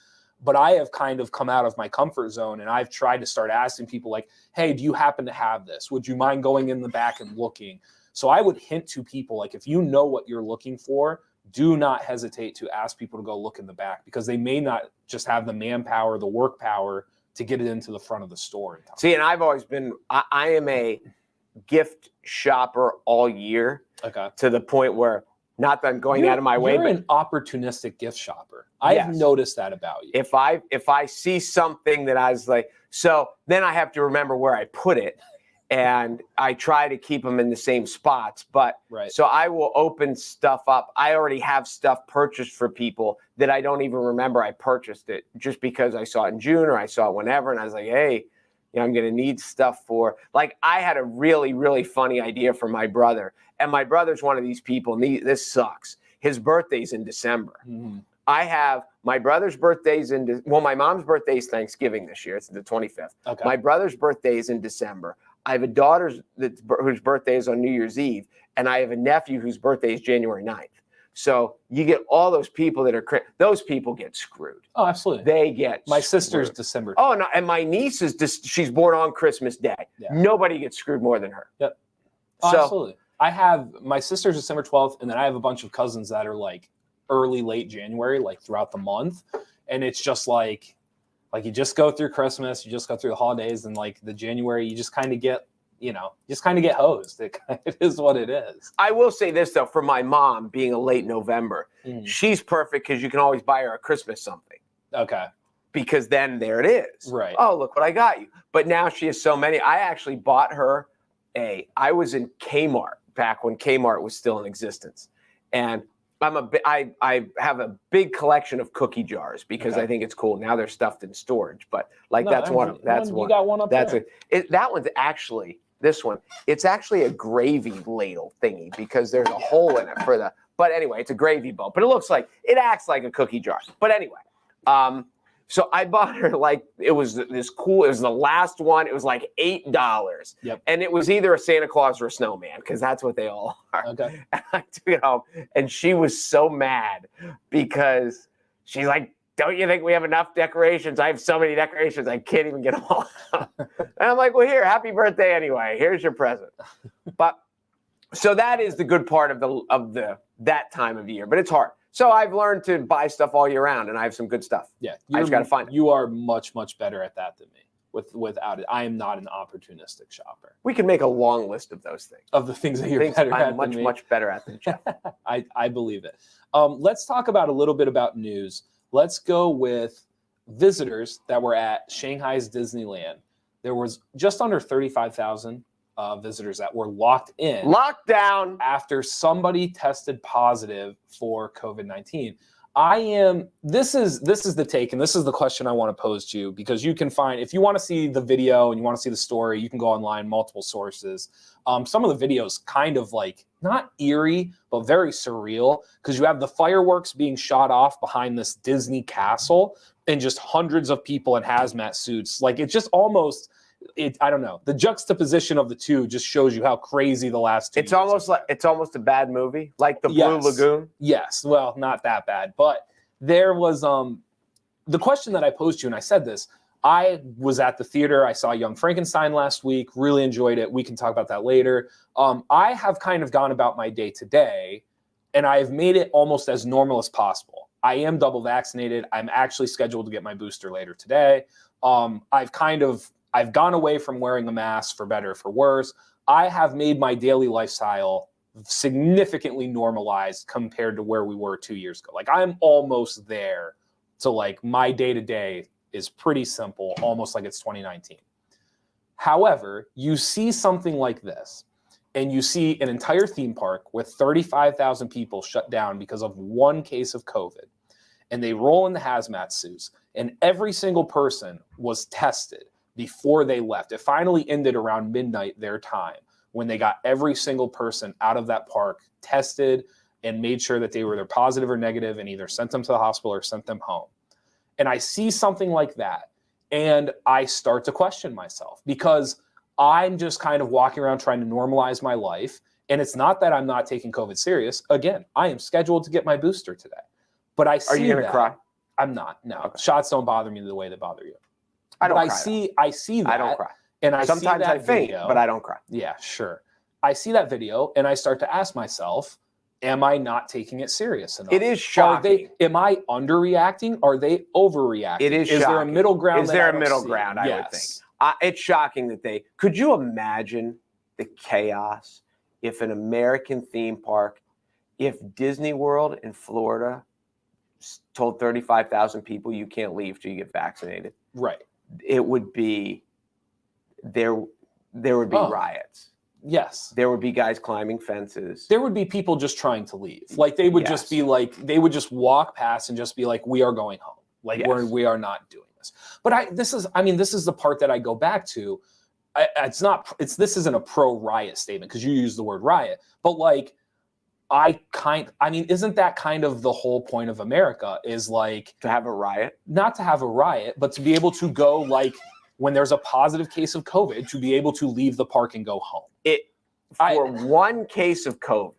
[SPEAKER 1] But I have kind of come out of my comfort zone and I've tried to start asking people like, hey, do you happen to have this? Would you mind going in the back and looking? So I would hint to people, like if you know what you're looking for, do not hesitate to ask people to go look in the back because they may not just have the manpower, the work power to get it into the front of the store. In time.
[SPEAKER 2] See, and I've always been, I am a gift shopper all year to the point where, not that I'm going out of my way,
[SPEAKER 1] but you're an opportunistic gift shopper. I've noticed that about you.
[SPEAKER 2] If I see something that I was like, so then I have to remember where I put it, and I try to keep them in the same spots. But so I will open stuff up. I already have stuff purchased for people that I don't even remember I purchased it just because I saw it in June or I saw it whenever, and I was like, hey, I'm going to need stuff for, like, I had a really, really funny idea for my brother. And my brother's one of these people, and this sucks. His birthday's in December. Mm-hmm. I have my brother's birthday's my mom's birthday's Thanksgiving this year. It's the 25th. Okay. My brother's birthday is in December. I have a daughter whose birthday is on New Year's Eve, and I have a nephew whose birthday is January 9th. So you get all those people that are those people get screwed.
[SPEAKER 1] Oh, absolutely.
[SPEAKER 2] They get
[SPEAKER 1] my sister's
[SPEAKER 2] screwed.
[SPEAKER 1] December.
[SPEAKER 2] Oh no, and my niece is she's born on Christmas Day.
[SPEAKER 1] Yeah.
[SPEAKER 2] Nobody gets screwed more than her.
[SPEAKER 1] Yep. Oh,
[SPEAKER 2] So,
[SPEAKER 1] absolutely. I have my sister's December 12th, and then I have a bunch of cousins that are like early, late January, like throughout the month. And it's just like you just go through Christmas, you just go through the holidays, and like the January, you just kind of get, hosed. It is what it is.
[SPEAKER 2] I will say this though, for my mom being a late November, she's perfect because you can always buy her a Christmas something.
[SPEAKER 1] Okay.
[SPEAKER 2] Because then there it is.
[SPEAKER 1] Right.
[SPEAKER 2] Oh, look what I got you. But now she has so many. I actually bought her I was in Kmart back when Kmart was still in existence. And I have a big collection of cookie jars because I think it's cool. Now they're stuffed in storage, but that's one.
[SPEAKER 1] You got one up there.
[SPEAKER 2] That one's actually, this one, it's actually a gravy ladle thingy because there's a hole in it but anyway, it's a gravy bowl, but it acts like a cookie jar. But anyway, so I bought her it was the last one. It was like $8.
[SPEAKER 1] Yep.
[SPEAKER 2] And it was either a Santa Claus or a snowman because that's what they all are.
[SPEAKER 1] Okay.
[SPEAKER 2] And I took it home and she was so mad because she's like, don't you think we have enough decorations? I have so many decorations. I can't even get them all out. And I'm like, well, here, happy birthday anyway. Here's your present. But so that is the good part of that time of year, but it's hard. So I've learned to buy stuff all year round, and I have some good stuff.
[SPEAKER 1] Yeah,
[SPEAKER 2] I just got to find it.
[SPEAKER 1] You are much, much better at that than me. Without it, I am not an opportunistic shopper.
[SPEAKER 2] We can make a long list of those things.
[SPEAKER 1] Of the things that you're better at
[SPEAKER 2] I'm much,
[SPEAKER 1] than me.
[SPEAKER 2] much better at than Jeff.
[SPEAKER 1] I believe it. Let's talk about a little bit about news. Let's go with visitors that were at Shanghai's Disneyland. There was just under 35,000 visitors that were locked in.
[SPEAKER 2] Lockdown.
[SPEAKER 1] After somebody tested positive for COVID-19. This is the take, and this is the question I want to pose to you, because you can find, if you want to see the video and you want to see the story, you can go online, multiple sources. Some of the videos kind of like, not eerie, but very surreal, because you have the fireworks being shot off behind this Disney castle and just hundreds of people in hazmat suits. Like, it's just almost, I don't know. The juxtaposition of the two just shows you how crazy the last 2 years
[SPEAKER 2] it's almost a bad movie, like the Blue Lagoon.
[SPEAKER 1] Yes, well, not that bad, but there was the question that I posed to you, and I said this. I was at the theater. I saw Young Frankenstein last week. Really enjoyed it. We can talk about that later. I have kind of gone about my day today, and I have made it almost as normal as possible. I am double vaccinated. I'm actually scheduled to get my booster later today. I've gone away from wearing a mask, for better or for worse. I have made my daily lifestyle significantly normalized compared to where we were 2 years ago. Like, I'm almost there to, like, my day-to-day is pretty simple, almost like it's 2019. However, you see something like this, and you see an entire theme park with 35,000 people shut down because of one case of COVID, and they roll in the hazmat suits, and every single person was tested before they left. It finally ended around midnight their time, when they got every single person out of that park tested and made sure that they were either positive or negative, and either sent them to the hospital or sent them home. And I see something like that, and I start to question myself, because I'm just kind of walking around trying to normalize my life. And it's not that I'm not taking COVID serious. Again, I am scheduled to get my booster today. But I see.
[SPEAKER 2] Are you going to cry?
[SPEAKER 1] I'm not. No.
[SPEAKER 2] Okay.
[SPEAKER 1] Shots don't bother me the way they bother you.
[SPEAKER 2] I don't cry.
[SPEAKER 1] I see that.
[SPEAKER 2] I don't cry.
[SPEAKER 1] And
[SPEAKER 2] Sometimes I faint, but I don't cry.
[SPEAKER 1] Yeah, sure. I see that video, and I start to ask myself, am I not taking it serious enough?
[SPEAKER 2] It is shocking.
[SPEAKER 1] Am I underreacting? Are they overreacting?
[SPEAKER 2] It is shocking.
[SPEAKER 1] Is there a middle ground?
[SPEAKER 2] Is there a middle ground? I would think. It's shocking that could you imagine the chaos if an American theme park, if Disney World in Florida told 35,000 people you can't leave till you get vaccinated?
[SPEAKER 1] Right.
[SPEAKER 2] It would be, there would be riots.
[SPEAKER 1] Yes.
[SPEAKER 2] There would be guys climbing fences.
[SPEAKER 1] There would be people just trying to leave. Like, they would just be like, they would just walk past and just be like, we are going home. Like, we are not doing this. But this is the part that I go back to. This isn't a pro-riot statement, because you use the word riot, but like, isn't that kind of the whole point of America, is like,
[SPEAKER 2] to have a riot? Not
[SPEAKER 1] to have a riot, but to be able to go, like, when there's a positive case of COVID, to be able to leave the park and go home.
[SPEAKER 2] One case of COVID.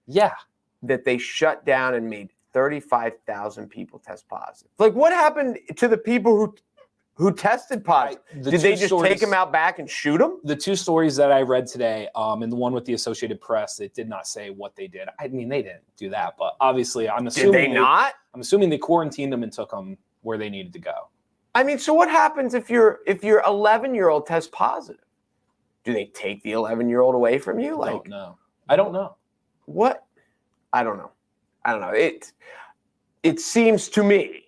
[SPEAKER 1] Yeah.
[SPEAKER 2] that they shut down and made 35,000 people test positive. Like, what happened to the people who tested positive? Did they just take them out back and shoot them?
[SPEAKER 1] The two stories that I read today, and the one with the Associated Press, it did not say what they did. I mean, they didn't do that, but obviously, I'm assuming
[SPEAKER 2] Did they not?
[SPEAKER 1] I'm assuming they quarantined them and took them where they needed to go.
[SPEAKER 2] I mean, so what happens if your 11-year-old tests positive? Do they take the 11-year-old away from you?
[SPEAKER 1] I don't know.
[SPEAKER 2] What? I don't know. It seems to me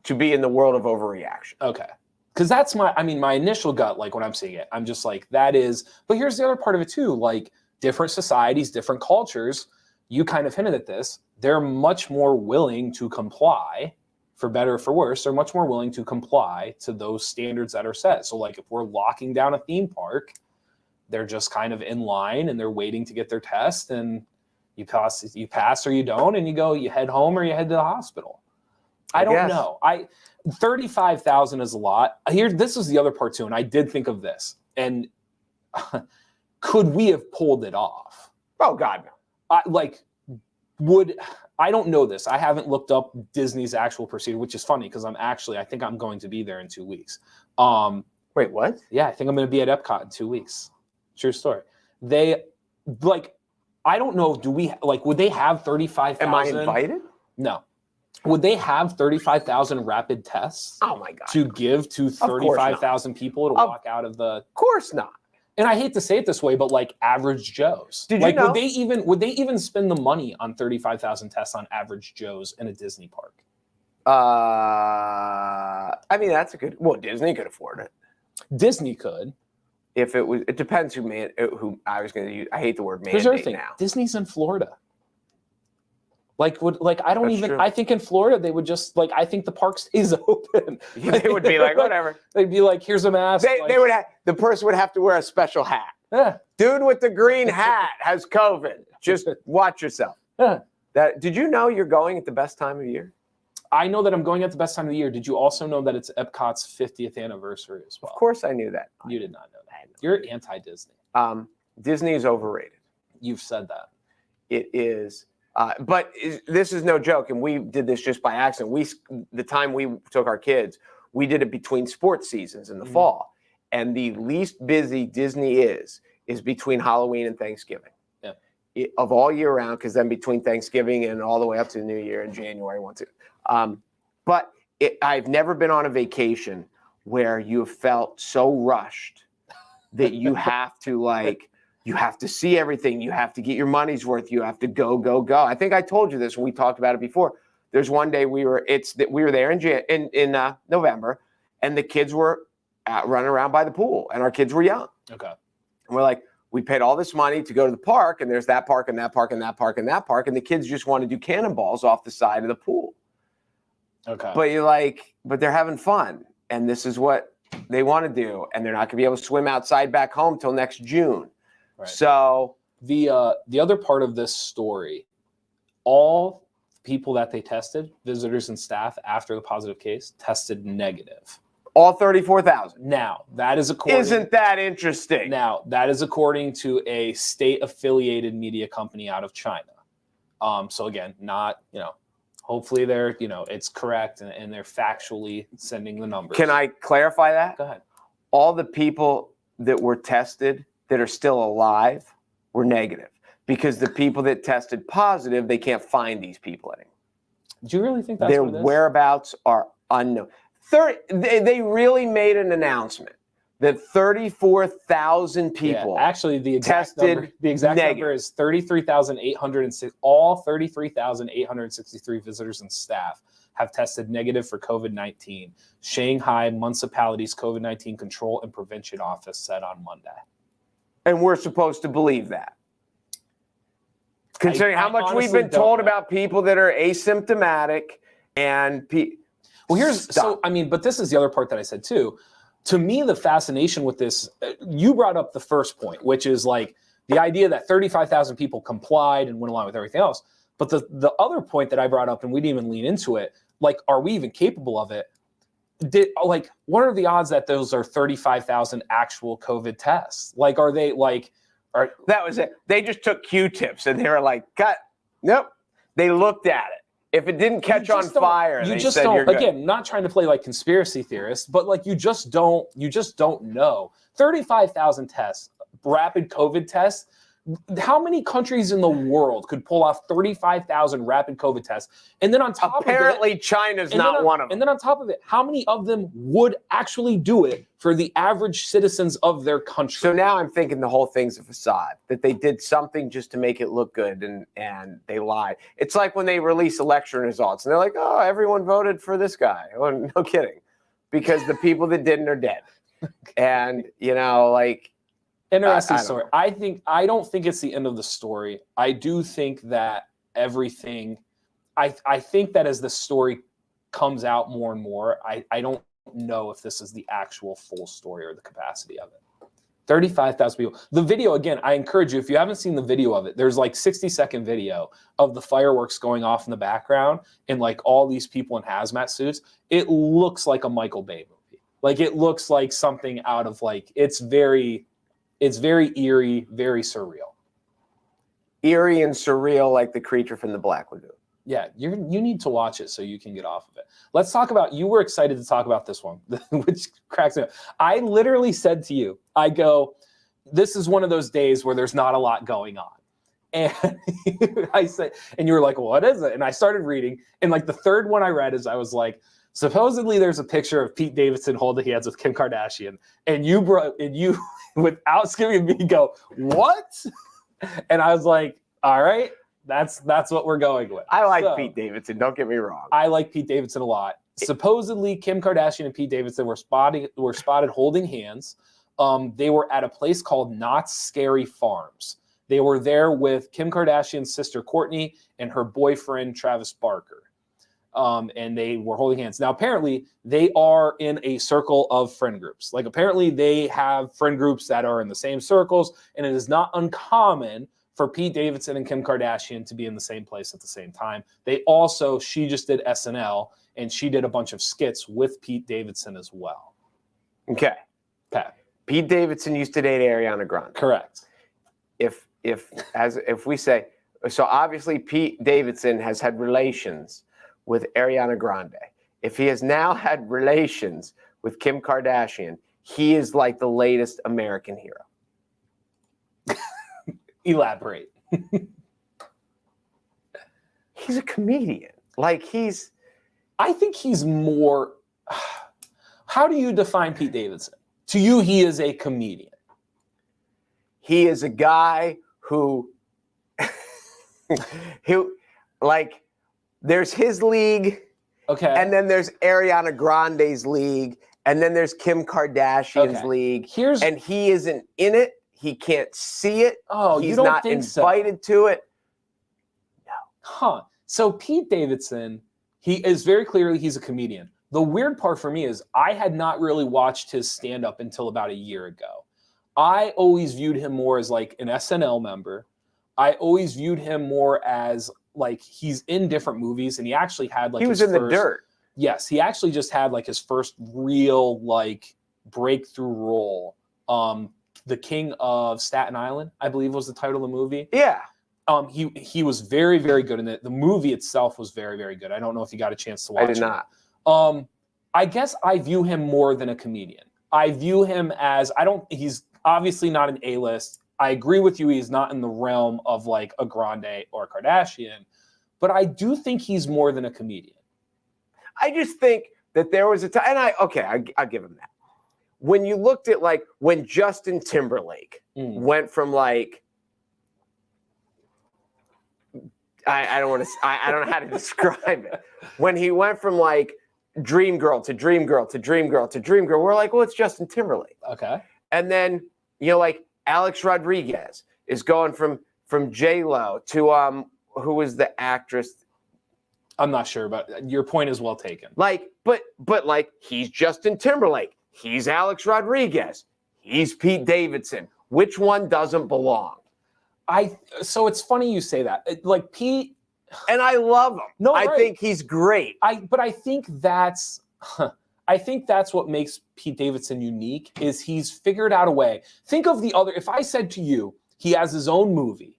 [SPEAKER 2] to be in the world of overreaction.
[SPEAKER 1] Okay. Because that's my initial gut, like when I'm seeing it, I'm just like, that is, but here's the other part of it too, like different societies, different cultures, you kind of hinted at this, they're much more willing to comply, for better or for worse, they're much more willing to comply to those standards that are set. So like if we're locking down a theme park, they're just kind of in line and they're waiting to get their test, and you pass or you don't, and you head home or you head to the hospital. I don't know. 35,000 is a lot. This is the other part too, and I did think of this. And could we have pulled it off?
[SPEAKER 2] Oh God, no.
[SPEAKER 1] I don't know this. I haven't looked up Disney's actual procedure, which is funny because I think I'm going to be there in 2 weeks.
[SPEAKER 2] Wait, what?
[SPEAKER 1] Yeah, I think I'm going to be at Epcot in 2 weeks. True story. I don't know. Would they have 35,000?
[SPEAKER 2] Am I invited?
[SPEAKER 1] No. Would they have 35,000 rapid tests?
[SPEAKER 2] Oh my God.
[SPEAKER 1] To give to 35,000 people to walk out of the?
[SPEAKER 2] Of course not.
[SPEAKER 1] And I hate to say it this way, but like average Joes.
[SPEAKER 2] Did you know?
[SPEAKER 1] Would they even spend the money on 35,000 tests on average Joes in a Disney park?
[SPEAKER 2] I mean, that's a good. Well, Disney could afford it.
[SPEAKER 1] Disney could.
[SPEAKER 2] If it was, it depends who I was going to use. I hate the word mandate.
[SPEAKER 1] Here's the other thing.
[SPEAKER 2] Now.
[SPEAKER 1] Disney's in Florida. I think in Florida they would just I think the park stays open.
[SPEAKER 2] Yeah, they would be like, whatever.
[SPEAKER 1] They'd be like, here's a mask.
[SPEAKER 2] They would have, the person would have to wear a special hat.
[SPEAKER 1] Yeah.
[SPEAKER 2] Dude with the green hat has COVID. Just watch yourself.
[SPEAKER 1] Yeah.
[SPEAKER 2] Did you know you're going at the best time of year?
[SPEAKER 1] I know that I'm going at the best time of the year. Did you also know that it's Epcot's 50th anniversary as well?
[SPEAKER 2] Of course I knew that.
[SPEAKER 1] You did not know that. You're anti-Disney.
[SPEAKER 2] Disney is overrated.
[SPEAKER 1] You've said that.
[SPEAKER 2] It is. But this is no joke, and we did this just by accident. The time we took our kids, we did it between sports seasons in the fall, and the least busy Disney is between Halloween and Thanksgiving, of all year round. Because then between Thanksgiving and all the way up to the New Year in January, but I've never been on a vacation where you have felt so rushed that you have to You have to see everything. You have to get your money's worth. You have to go. I think I told you this when we talked about it before. There's one day we were there in November, and the kids were running around by the pool, and our kids were young.
[SPEAKER 1] Okay.
[SPEAKER 2] And we're like, we paid all this money to go to the park, and there's that park and that park and that park and that park, and the kids just want to do cannonballs off the side of the pool.
[SPEAKER 1] Okay.
[SPEAKER 2] But they're having fun, and this is what they want to do, and they're not going to be able to swim outside back home till next June. Right. So
[SPEAKER 1] the other part of this story, all people that they tested, visitors and staff after the positive case, tested negative.
[SPEAKER 2] All 34,000.
[SPEAKER 1] Now, that is according.
[SPEAKER 2] Isn't that interesting?
[SPEAKER 1] Now, that is according to a state-affiliated media company out of China. So again, not, hopefully they're, it's correct and they're factually sending the numbers.
[SPEAKER 2] Can I clarify that?
[SPEAKER 1] Go ahead.
[SPEAKER 2] All the people that were tested that are still alive were negative, because the people that tested positive, they can't find these people anymore.
[SPEAKER 1] Do you really think that's
[SPEAKER 2] their
[SPEAKER 1] what it is?
[SPEAKER 2] Whereabouts are unknown? They really made an announcement that 34,000 people
[SPEAKER 1] actually the exact
[SPEAKER 2] tested
[SPEAKER 1] number is 33,806. All 33,863 visitors and staff have tested negative for COVID-19. Shanghai Municipality's COVID-19 Control and Prevention Office said on Monday.
[SPEAKER 2] And we're supposed to believe that. Considering how much we've been told about people that are asymptomatic and
[SPEAKER 1] but this is the other part that I said too. To me, the fascination with this, you brought up the first point, which is like the idea that 35,000 people complied and went along with everything else. But the other point that I brought up, and we didn't even lean into it, are we even capable of it? What are the odds that those are 35,000 actual COVID tests? Are they
[SPEAKER 2] that was it. They just took Q-tips and they were like, cut. Nope. They looked at it. If it didn't catch on fire,
[SPEAKER 1] you
[SPEAKER 2] they
[SPEAKER 1] just
[SPEAKER 2] said
[SPEAKER 1] don't.
[SPEAKER 2] you're good.
[SPEAKER 1] Again, not trying to play like conspiracy theorists, but like you just don't know. 35,000 tests, rapid COVID tests. How many countries in the world could pull off 35,000 rapid COVID tests? And then on top
[SPEAKER 2] apparently
[SPEAKER 1] of it,
[SPEAKER 2] China's not one of them.
[SPEAKER 1] And then on top of it, how many of them would actually do it for the average citizens of their country?
[SPEAKER 2] So now I'm thinking the whole thing's a facade, that they did something just to make it look good and they lied. It's like when they release election results and they're like, oh, everyone voted for this guy. Oh, no kidding. Because the people that didn't are dead. And, you know, like,
[SPEAKER 1] interesting story. I don't think it's the end of the story. I do think that everything, I think that as the story comes out more and more, I don't know if this is the actual full story or the capacity of it. 35,000 people. The video, again, I encourage you, if you haven't seen the video of it, there's like 60-second video of the fireworks going off in the background and like all these people in hazmat suits. It looks like a Michael Bay movie. Like it looks like something out of like, it's very eerie, very surreal.
[SPEAKER 2] Eerie and surreal, like the creature from the Black Lagoon.
[SPEAKER 1] Yeah, you need to watch it so you can get off of it. Let's talk about, you were excited to talk about this one, which cracks me up. I literally said to you, I go, this is one of those days where there's not a lot going on. And I said, and you were like, what is it? And I started reading, and like the third one I read is I was like, supposedly there's a picture of Pete Davidson holding hands with Kim Kardashian, and you without skimming me go, what? And I was like, all right, that's what we're going with.
[SPEAKER 2] I like Pete Davidson, don't get me wrong.
[SPEAKER 1] I like Pete Davidson a lot. Supposedly Kim Kardashian and Pete Davidson were spotted holding hands. They were at a place called Knott's Scary Farms. They were there with Kim Kardashian's sister Kourtney and her boyfriend Travis Barker. And they were holding hands. Now, apparently, they are in a circle of friend groups. Like, apparently, they have friend groups that are in the same circles, and it is not uncommon for Pete Davidson and Kim Kardashian to be in the same place at the same time. She just did SNL, and she did a bunch of skits with Pete Davidson as well.
[SPEAKER 2] Okay. Pete Davidson used to date Ariana Grande.
[SPEAKER 1] Correct.
[SPEAKER 2] If we say, so obviously Pete Davidson has had relations with Ariana Grande. If he has now had relations with Kim Kardashian, he is like the latest American hero.
[SPEAKER 1] Elaborate.
[SPEAKER 2] He's a comedian. I
[SPEAKER 1] think he's more. How do you define Pete Davidson? To you, he is a comedian.
[SPEAKER 2] He is a guy who there's his league, okay, and then there's Ariana Grande's league, and then there's Kim Kardashian's league. And he isn't in it. He can't see it.
[SPEAKER 1] Oh,
[SPEAKER 2] he's
[SPEAKER 1] you don't
[SPEAKER 2] not
[SPEAKER 1] think
[SPEAKER 2] invited to it. No.
[SPEAKER 1] Huh. So Pete Davidson, he is very clearly he's a comedian. The weird part for me is I had not really watched his stand-up until about a year ago. I always viewed him more as like an SNL member. I always viewed him more as like he's in different movies, and he actually had like
[SPEAKER 2] he was in The Dirt.
[SPEAKER 1] Yes, he actually just had like his first real like breakthrough role. The King of Staten Island, I believe was the title of the movie.
[SPEAKER 2] Yeah.
[SPEAKER 1] He was very, very good in it. The movie itself was very, very good. I don't know if you got a chance to watch it.
[SPEAKER 2] I did not.
[SPEAKER 1] I guess I view him more than a comedian. I view him as he's obviously not an A-list. I agree with you. He's not in the realm of like a Grande or a Kardashian, but I do think he's more than a comedian.
[SPEAKER 2] I just think that there was a time, and I'll give him that. When you looked at like when Justin Timberlake went from like, I don't know how to describe it. When he went from like dream girl to dream girl to dream girl to dream girl, we're like, well, it's Justin Timberlake.
[SPEAKER 1] Okay.
[SPEAKER 2] And then, like Alex Rodriguez is going from J-Lo to who was the actress?
[SPEAKER 1] I'm not sure, but your point is well taken.
[SPEAKER 2] Like, but like he's Justin Timberlake. He's Alex Rodriguez. He's Pete Davidson. Which one doesn't belong?
[SPEAKER 1] So it's funny you say that. Like Pete,
[SPEAKER 2] and I love him.
[SPEAKER 1] No,
[SPEAKER 2] I think he's great.
[SPEAKER 1] But I think that's what makes Pete Davidson unique is he's figured out a way. Think of the other. If I said to you, he has his own movie.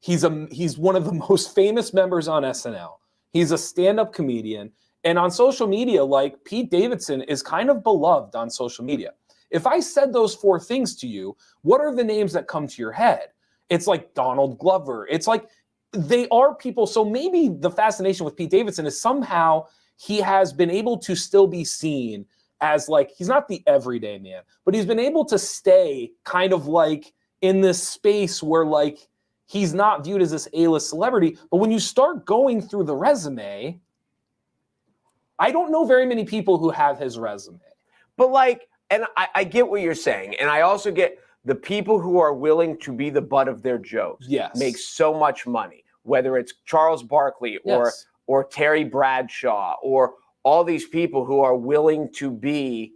[SPEAKER 1] He's one of the most famous members on SNL. He's a stand-up comedian. And on social media, like, Pete Davidson is kind of beloved on social media. If I said those 4 things to you, what are the names that come to your head? It's like Donald Glover. It's like they are people. So maybe the fascination with Pete Davidson is somehow he has been able to still be seen as, like, he's not the everyday man, but he's been able to stay kind of like in this space where, like, he's not viewed as this A-list celebrity. But when you start going through the resume, I don't know very many people who have his resume.
[SPEAKER 2] But, like, and I get what you're saying. And I also get the people who are willing to be the butt of their jokes.
[SPEAKER 1] Yes.
[SPEAKER 2] Make so much money, whether it's Charles Barkley or Terry Bradshaw or all these people who are willing to be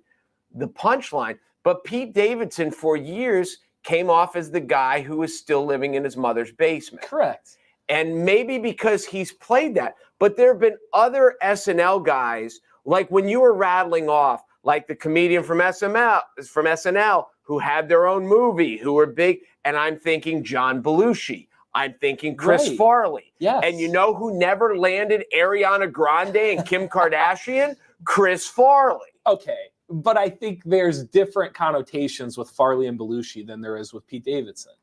[SPEAKER 2] the punchline. But Pete Davidson, for years, came off as the guy who was still living in his mother's basement.
[SPEAKER 1] Correct.
[SPEAKER 2] And maybe because he's played that. But there have been other SNL guys, like when you were rattling off, like the comedian from SNL who had their own movie, who were big. And I'm thinking John Belushi. I'm thinking Chris Farley.
[SPEAKER 1] Yes.
[SPEAKER 2] And you know who never landed Ariana Grande and Kim Kardashian? Chris Farley.
[SPEAKER 1] Okay. But I think there's different connotations with Farley and Belushi than there is with Pete Davidson.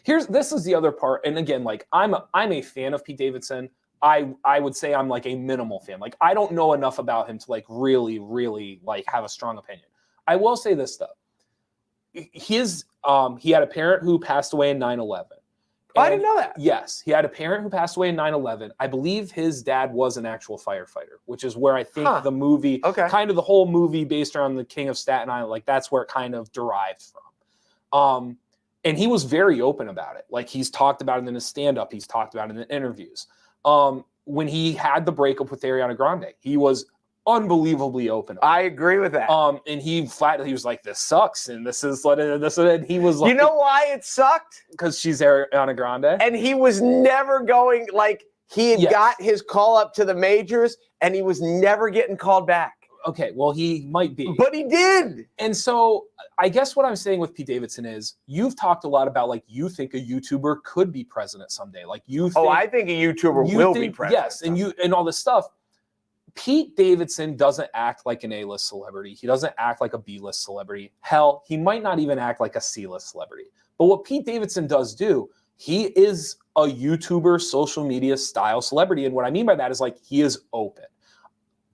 [SPEAKER 1] This is the other part. And again, like, I'm a fan of Pete Davidson. I would say I'm like a minimal fan. Like, I don't know enough about him to, like, really, really, like, have a strong opinion. I will say this though. He had a parent who passed away in 9/11.
[SPEAKER 2] I didn't know that.
[SPEAKER 1] Yes, he had a parent who passed away in 9/11. I believe his dad was an actual firefighter, which is where I think the movie, kind of the whole movie based around the King of Staten Island, like, that's where it kind of derives from. And he was very open about it. Like, he's talked about it in his stand-up. He's talked about it in interviews. When he had the breakup with Ariana Grande, he was unbelievably open.
[SPEAKER 2] I agree with that.
[SPEAKER 1] And he was like, this sucks. And this is and he was like,
[SPEAKER 2] you know why it sucked?
[SPEAKER 1] Because she's Ariana Grande.
[SPEAKER 2] And he was never going, like, he had got his call up to the majors and he was never getting called back.
[SPEAKER 1] Okay, well, he might be.
[SPEAKER 2] But he did.
[SPEAKER 1] And so I guess what I'm saying with Pete Davidson is, you've talked a lot about, like, you think a YouTuber could be president someday. Like, you think,
[SPEAKER 2] I think a YouTuber will be president.
[SPEAKER 1] Yes, and all this stuff. Pete Davidson doesn't act like an A-list celebrity. He doesn't act like a B-list celebrity. Hell, he might not even act like a C-list celebrity. But what Pete Davidson does do, he is a YouTuber, social media style celebrity. And what I mean by that is, like, he is open.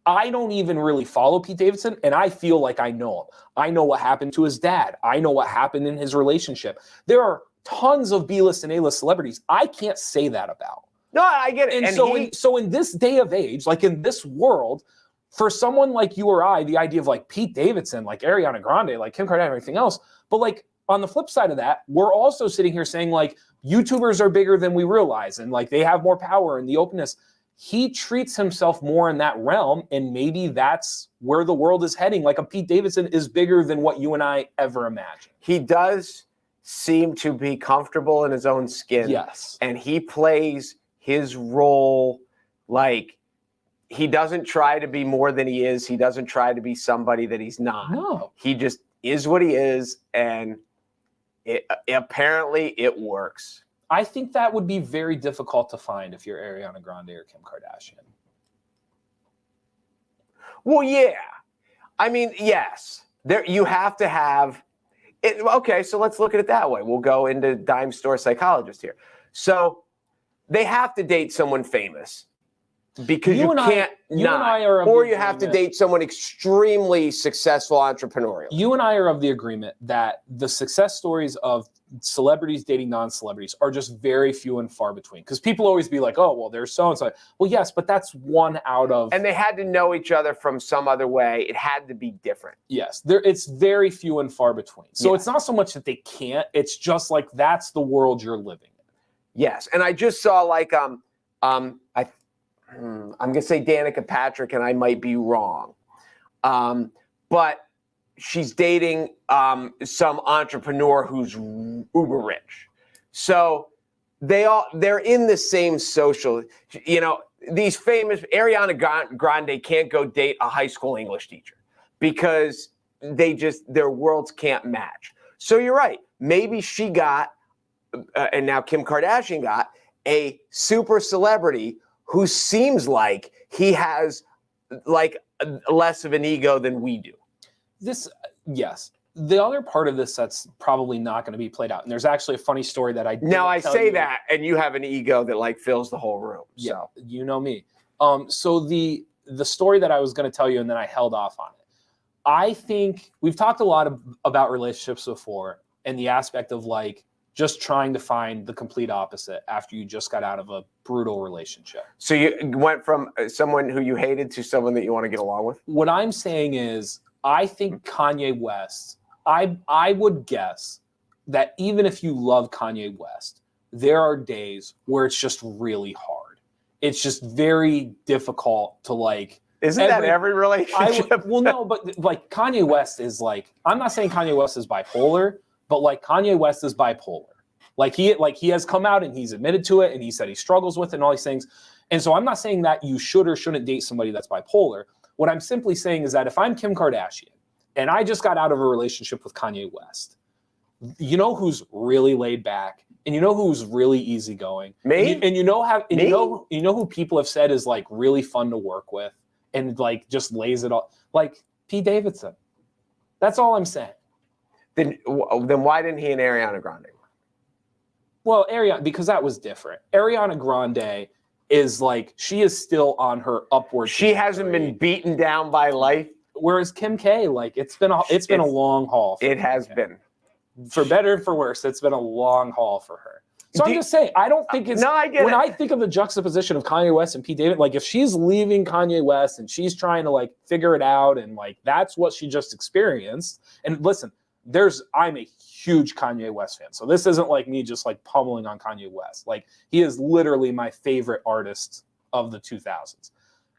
[SPEAKER 1] I don't even really follow Pete Davidson, and I feel like I know him. I know what happened to his dad. I know what happened in his relationship. There are tons of B-list and A-list celebrities I can't say that about.
[SPEAKER 2] No, I get it.
[SPEAKER 1] And so in this day of age, like, in this world, for someone like you or I, the idea of, like, Pete Davidson, like Ariana Grande, like Kim Kardashian, everything else, but, like, on the flip side of that, we're also sitting here saying, like, YouTubers are bigger than we realize, and, like, they have more power and the openness. He treats himself more in that realm, and maybe that's where the world is heading. Like, a Pete Davidson is bigger than what you and I ever imagined.
[SPEAKER 2] He does seem to be comfortable in his own skin.
[SPEAKER 1] Yes.
[SPEAKER 2] And he plays his role like he doesn't try to be more than he is. He doesn't try to be somebody that he's not.
[SPEAKER 1] No.
[SPEAKER 2] He just is what he is, and apparently it works.
[SPEAKER 1] I think that would be very difficult to find if you're Ariana Grande or Kim Kardashian.
[SPEAKER 2] Well, yeah. I mean, yes. You have to have it. Okay, so let's look at it that way. We'll go into dime store psychologist here. So they have to date someone famous because you can't not. Or you have to date someone extremely successful entrepreneurial.
[SPEAKER 1] You and I are of the agreement that the success stories of celebrities dating non-celebrities are just very few and far between. Because people always be like, oh, well, there's so-and-so. Well, yes, but that's one out of...
[SPEAKER 2] And they had to know each other from some other way. It had to be different.
[SPEAKER 1] Yes, it's very few and far between. So it's not so much that they can't. It's just like that's the world you're living in.
[SPEAKER 2] Yes, and I just saw like I'm going to say Danica Patrick, and I might be wrong. But she's dating some entrepreneur who's uber rich. So they're in the same social, these famous Ariana Grande can't go date a high school English teacher because their worlds can't match. So you're right. Maybe she got, and now Kim Kardashian got a super celebrity who seems like he has like less of an ego than we do.
[SPEAKER 1] Yes. The other part of this that's probably not going to be played out, and there's actually a funny story that I
[SPEAKER 2] Now I say
[SPEAKER 1] you.
[SPEAKER 2] that, and you have an ego that like fills the whole room.
[SPEAKER 1] Yeah,
[SPEAKER 2] So
[SPEAKER 1] you know me. So the story that I was going to tell you, and then I held off on it. I think we've talked a lot about relationships before, and the aspect of like just trying to find the complete opposite after you just got out of a brutal relationship.
[SPEAKER 2] So you went from someone who you hated to someone that you want to get along with?
[SPEAKER 1] What I'm saying is, I think Kanye West, I would guess that even if you love Kanye West, there are days where it's just really hard. It's just very difficult to like.
[SPEAKER 2] Isn't that every relationship?
[SPEAKER 1] Well, no, but like Kanye West is like, I'm not saying Kanye West is bipolar, but like Kanye West is bipolar. Like he has come out and he's admitted to it, and he said he struggles with it and all these things. And so I'm not saying that you should or shouldn't date somebody that's bipolar. What I'm simply saying is that if I'm Kim Kardashian and I just got out of a relationship with Kanye West, you know who's really laid back, and you know who's really easygoing.
[SPEAKER 2] Me?
[SPEAKER 1] And you know who people have said is like really fun to work with and like just lays it all, like Pete Davidson. That's all I'm saying.
[SPEAKER 2] Then why didn't he and Ariana Grande work?
[SPEAKER 1] Well, Ariana, because that was different. Ariana Grande is like, she is still on her upward
[SPEAKER 2] trajectory. She hasn't been beaten down by life.
[SPEAKER 1] Whereas Kim K, like it's been a long haul.
[SPEAKER 2] It has been.
[SPEAKER 1] For better and for worse, it's been a long haul for her. So I'm just saying, I don't think it's.
[SPEAKER 2] No, I get
[SPEAKER 1] when
[SPEAKER 2] it.
[SPEAKER 1] I think of the juxtaposition of Kanye West and Pete Davidson, like if she's leaving Kanye West and she's trying to like figure it out, and like that's what she just experienced. And listen, I'm a huge Kanye West fan, so this isn't like me just like pummeling on Kanye West. Like he is literally my favorite artist of the 2000s.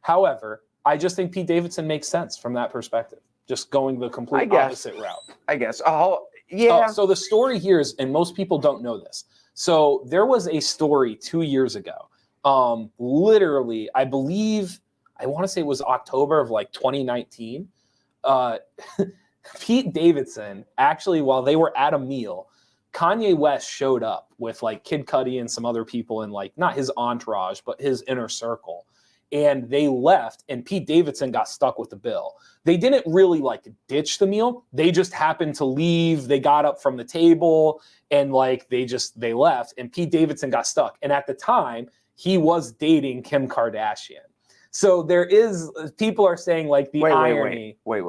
[SPEAKER 1] However, I just think Pete Davidson makes sense from that perspective, just going the complete opposite route.
[SPEAKER 2] I guess. Oh, yeah.
[SPEAKER 1] So the story here is, and most people don't know this. So there was a story 2 years ago. Literally, I want to say it was October of like 2019. Pete Davidson, actually, while they were at a meal, Kanye West showed up with like Kid Cudi and some other people in like, not his entourage, but his inner circle. And they left, and Pete Davidson got stuck with the bill. They didn't really like ditch the meal. They just happened to leave. They got up from the table and like they left, and Pete Davidson got stuck. And at the time, he was dating Kim Kardashian. So people are saying like the irony.
[SPEAKER 2] Wait.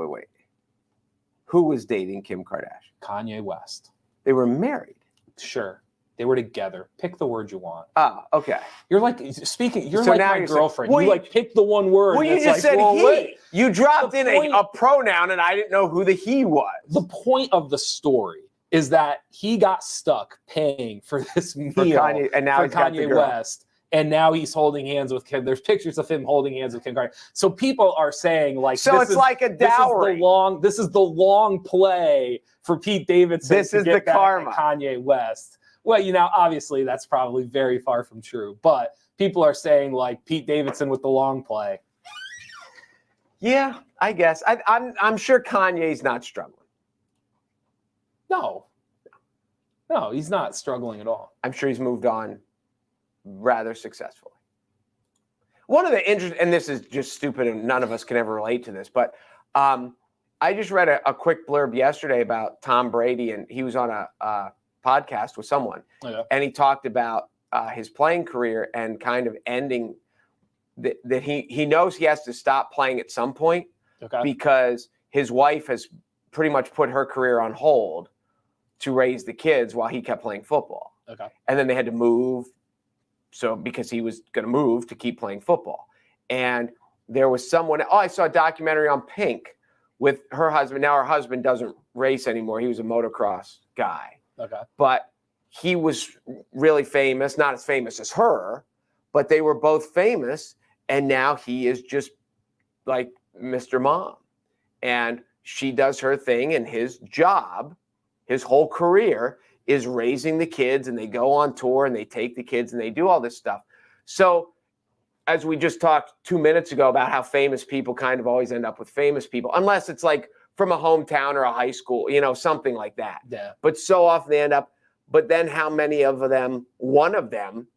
[SPEAKER 2] Who was dating Kim Kardashian?
[SPEAKER 1] Kanye West.
[SPEAKER 2] They were married.
[SPEAKER 1] Sure. They were together. Pick the word you want.
[SPEAKER 2] Ah, okay.
[SPEAKER 1] You're like speaking. You're
[SPEAKER 2] so
[SPEAKER 1] like my girlfriend. You like pick the one word.
[SPEAKER 2] Well, you just
[SPEAKER 1] like,
[SPEAKER 2] said he.
[SPEAKER 1] Wait.
[SPEAKER 2] You dropped in a pronoun, and I didn't know who the he was.
[SPEAKER 1] The point of the story is that he got stuck paying for this meal for Kanye West, and now he's holding hands with Kim. There's pictures of him holding hands with Kim Kardashian. So people are saying like,
[SPEAKER 2] so it's like a dowry.
[SPEAKER 1] This is the long play for Pete Davidson.
[SPEAKER 2] This is the karma.
[SPEAKER 1] Kanye West. Well, obviously that's probably very far from true, but people are saying like Pete Davidson with the long play.
[SPEAKER 2] Yeah, I guess. I'm sure Kanye's not struggling.
[SPEAKER 1] No, he's not struggling at all.
[SPEAKER 2] I'm sure he's moved on rather successfully. One of the interesting, and this is just stupid and none of us can ever relate to this, but I just read a quick blurb yesterday about Tom Brady, and he was on a podcast with someone, and he talked about his playing career and kind of ending that he knows he has to stop playing at some point because his wife has pretty much put her career on hold to raise the kids while he kept playing football. And then they had to move. So because he was going to move to keep playing football. And there was someone, I saw a documentary on Pink with her husband. Now her husband doesn't race anymore. He was a motocross guy. But he was really famous, not as famous as her, but they were both famous. And now he is just like Mr. Mom. And she does her thing, and his job, his whole career is raising the kids, and they go on tour and they take the kids and they do all this stuff. So as we just talked 2 minutes ago about how famous people kind of always end up with famous people, unless it's like from a hometown or a high school, something like that.
[SPEAKER 1] Yeah.
[SPEAKER 2] But so often they end up, but then how many of them, one of them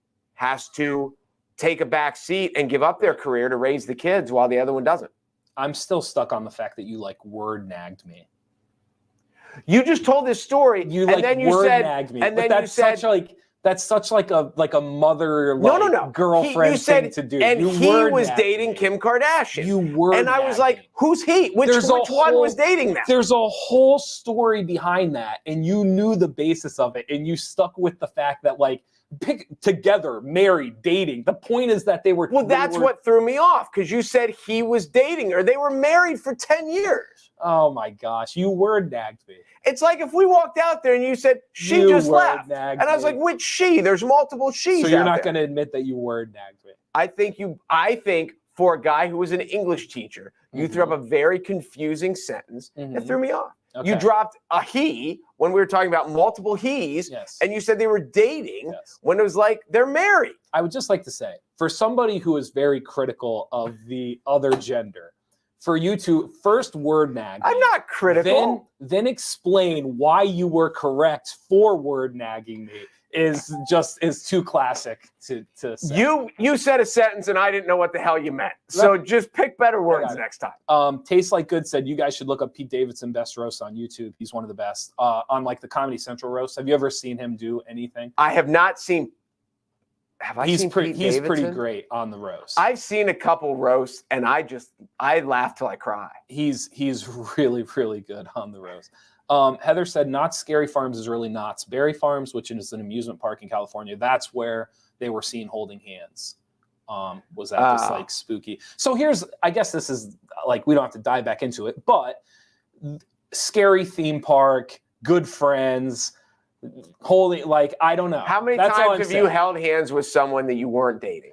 [SPEAKER 2] has to take a back seat and give up their career to raise the kids while the other one doesn't.
[SPEAKER 1] I'm still stuck on the fact that you like word nagged me.
[SPEAKER 2] You just told this story,
[SPEAKER 1] You
[SPEAKER 2] and
[SPEAKER 1] like
[SPEAKER 2] then you
[SPEAKER 1] word
[SPEAKER 2] said,
[SPEAKER 1] nagged me,
[SPEAKER 2] and
[SPEAKER 1] but
[SPEAKER 2] then
[SPEAKER 1] that's
[SPEAKER 2] you said,
[SPEAKER 1] such like a mother
[SPEAKER 2] no.
[SPEAKER 1] girlfriend thing to do.
[SPEAKER 2] And
[SPEAKER 1] you
[SPEAKER 2] he was
[SPEAKER 1] nagged
[SPEAKER 2] dating
[SPEAKER 1] me.
[SPEAKER 2] Kim Kardashian.
[SPEAKER 1] You word
[SPEAKER 2] and I was
[SPEAKER 1] nagged
[SPEAKER 2] like,
[SPEAKER 1] me.
[SPEAKER 2] who's he? Which one was dating them?
[SPEAKER 1] There's a whole story behind that, and you knew the basis of it, and you stuck with the fact that like together, married, dating. The point is that they were.
[SPEAKER 2] Well, that's what threw me off, because you said he was dating her. They were married for 10 years.
[SPEAKER 1] Oh my gosh, you word nagged me.
[SPEAKER 2] It's like if we walked out there and you said, she just left. And I was like, which she? There's multiple she's.
[SPEAKER 1] So you're not going to admit that you word nagged me.
[SPEAKER 2] I think for a guy who was an English teacher, you threw up a very confusing sentence that threw me off. Okay. You dropped a he when we were talking about multiple he's, and you said they were dating when it was like they're married.
[SPEAKER 1] I would just like to say, for somebody who is very critical of the other gender, for you to first word nag me,
[SPEAKER 2] I'm not critical.
[SPEAKER 1] Then explain why you were correct for word nagging me is too classic to say.
[SPEAKER 2] You said a sentence and I didn't know what the hell you meant. So just pick better words next time.
[SPEAKER 1] Tastes Like Good said you guys should look up Pete Davidson Best Roast on YouTube. He's one of the best. On like the Comedy Central roast. Have you ever seen him do anything?
[SPEAKER 2] I have not seen.
[SPEAKER 1] He's pretty great on the roast.
[SPEAKER 2] I've seen a couple roasts and I laugh till I cry.
[SPEAKER 1] He's really, really good on the roast. Heather said Knott's Scary Farms is really Knott's Berry Farms, which is an amusement park in California. That's where they were seen holding hands. Was that just like spooky? So I guess this is like, we don't have to dive back into it, but scary theme park, good friends, holding, like, I don't know.
[SPEAKER 2] How many times have you held hands with someone that you weren't dating?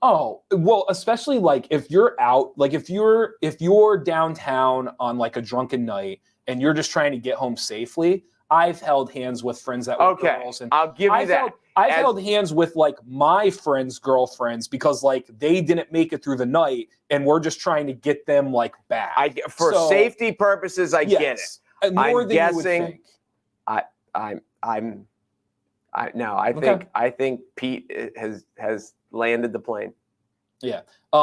[SPEAKER 1] Oh, well, especially like if you're out, like if you're downtown on like a drunken night and you're just trying to get home safely, I've held hands with friends that were girls. And
[SPEAKER 2] I'll give you that.
[SPEAKER 1] I've held hands with like my friends' girlfriends because like they didn't make it through the night and we're just trying to get them like back.
[SPEAKER 2] For safety purposes, I get it.
[SPEAKER 1] More than you would think.
[SPEAKER 2] I think Pete has landed the plane.
[SPEAKER 1] Yeah.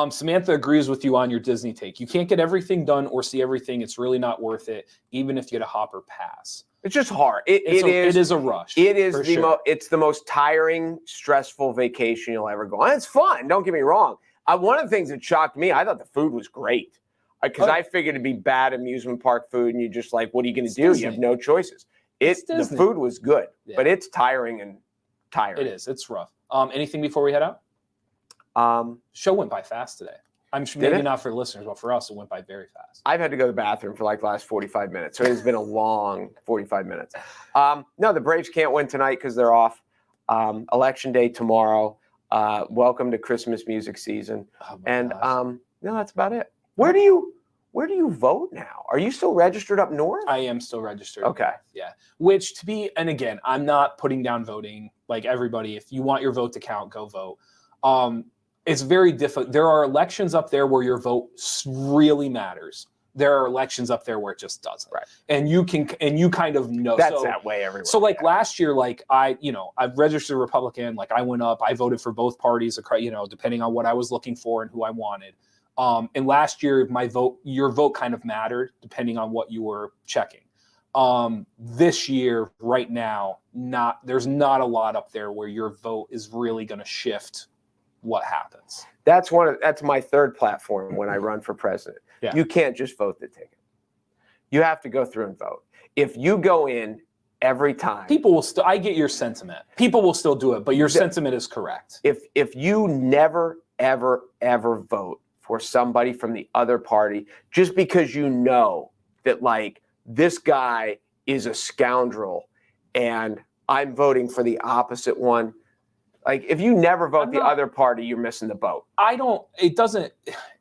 [SPEAKER 1] Samantha agrees with you on your Disney take. You can't get everything done or see everything. It's really not worth it, even if you get a hopper pass.
[SPEAKER 2] It's just hard. It is a rush. It's the most tiring, stressful vacation you'll ever go on. It's fun. Don't get me wrong. One of the things that shocked me, I thought the food was great because I figured it'd be bad amusement park food, and you just like, what are you going to do?
[SPEAKER 1] Disney.
[SPEAKER 2] You have no choices. The food was good, but it's tiring and tiring.
[SPEAKER 1] It is. It's rough. Anything before we head out? Show went by fast today. I'm sure maybe not for listeners, but for us, it went by very fast.
[SPEAKER 2] I've had to go to the bathroom for like the last 45 minutes. So it's been a long 45 minutes. No, the Braves can't win tonight because they're off. Election day tomorrow. Welcome to Christmas music season.
[SPEAKER 1] Oh
[SPEAKER 2] and no, that's about it. Where do you vote now? Are you still registered up north?
[SPEAKER 1] I am still registered.
[SPEAKER 2] Okay.
[SPEAKER 1] Yeah. And again, I'm not putting down voting like everybody. If you want your vote to count, go vote. It's very difficult. There are elections up there where your vote really matters. There are elections up there where it just doesn't.
[SPEAKER 2] Right.
[SPEAKER 1] And you kind of know.
[SPEAKER 2] That's that way everywhere.
[SPEAKER 1] So like last year, like I've registered Republican, like I went up, I voted for both parties, depending on what I was looking for and who I wanted. And last year, your vote kind of mattered depending on what you were checking. This year, right now, there's not a lot up there where your vote is really going to shift what happens.
[SPEAKER 2] That's my third platform when I run for president. Yeah. You can't just vote the ticket. You have to go through and vote. If you go in every time,
[SPEAKER 1] people will still. I get your sentiment. People will still do it, but your sentiment is correct.
[SPEAKER 2] If you never ever vote for somebody from the other party just because you know that like this guy is a scoundrel and I'm voting for the opposite one. Like, if you never vote the other party, you're missing the boat.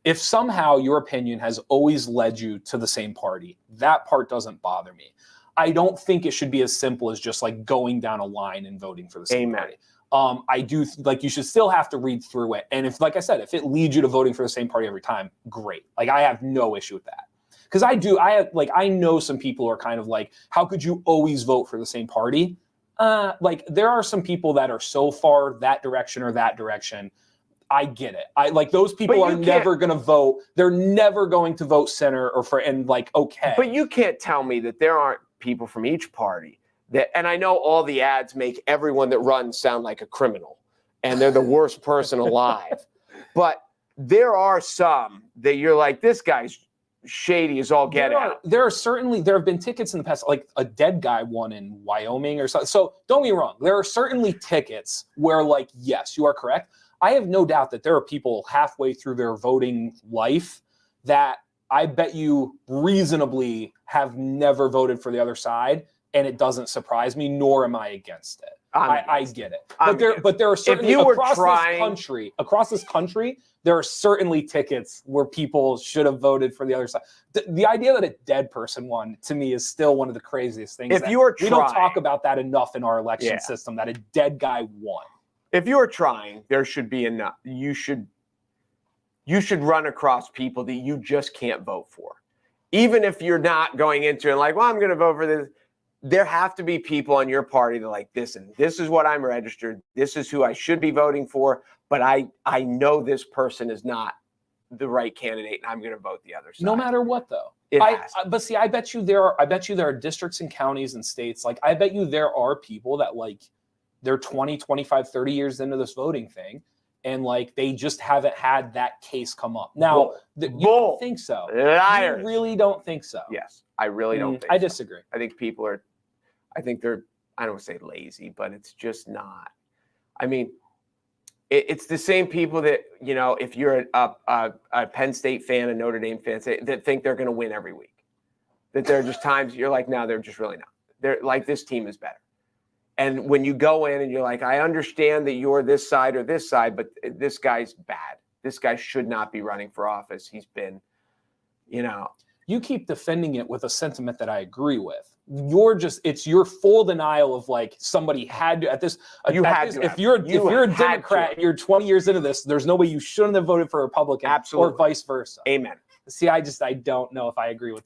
[SPEAKER 2] If somehow your opinion has always led you to the same party, that part doesn't bother me. I don't think it should be as simple as just like going down a line and voting for the same party. I do you should still have to read through it. And if it leads you to voting for the same party every time, great. Like, I have no issue with that. Because I know some people are kind of like, how could you always vote for the same party?
[SPEAKER 1] Like there are some people that are so far that direction or that direction. I get it. I like those people are never going to vote. They're never going to vote center or for, and like, okay.
[SPEAKER 2] But you can't tell me that there aren't people from each party that, and I know all the ads make everyone that runs sound like a criminal and they're the worst person alive. But there are some that you're like, this guy's shady as all get out.
[SPEAKER 1] There have been tickets in the past, like a dead guy won in Wyoming or something. So don't get me wrong. There are certainly tickets where like, yes, you are correct. I have no doubt that there are people halfway through their voting life that I bet you reasonably have never voted for the other side, and it doesn't surprise me, nor am I against it. I get it. But there are certainly across this country, there are certainly tickets where people should have voted for the other side. The idea that a dead person won, to me, is still one of the craziest things. We don't talk about that enough in our election system, that a dead guy won.
[SPEAKER 2] If you are trying, there should be enough. You should run across people that you just can't vote for. Even if you're not going into it like, well, I'm going to vote for this. There have to be people on your party that are like, this is what I'm registered. This is who I should be voting for. But I know this person is not the right candidate, and I'm going to vote the other side.
[SPEAKER 1] No matter what, though. But see, I bet you there are districts and counties and states. Like, I bet you there are people that like, they're 20, 25, 30 years into this voting thing, and like they just haven't had that case come up. Now, you don't think so?
[SPEAKER 2] Liars.
[SPEAKER 1] You really don't think so?
[SPEAKER 2] Yes, I really don't think
[SPEAKER 1] I disagree.
[SPEAKER 2] I think people are, I don't want to say lazy, but it's just not. I mean, it's the same people that, you know, if you're a Penn State fan, a Notre Dame fan, that think they're going to win every week. That there are just times you're like, no, they're just really not. They're like, this team is better. And when you go in and you're like, I understand that you're this side or this side, but this guy's bad. This guy should not be running for office. He's been, you know.
[SPEAKER 1] You keep defending it with a sentiment that I agree with. It's your full denial of like somebody had to at this. If you're a Democrat and you're 20 years into this, there's no way you shouldn't have voted for a Republican.
[SPEAKER 2] Absolutely.
[SPEAKER 1] Or vice versa.
[SPEAKER 2] Amen.
[SPEAKER 1] See, I don't know if I agree with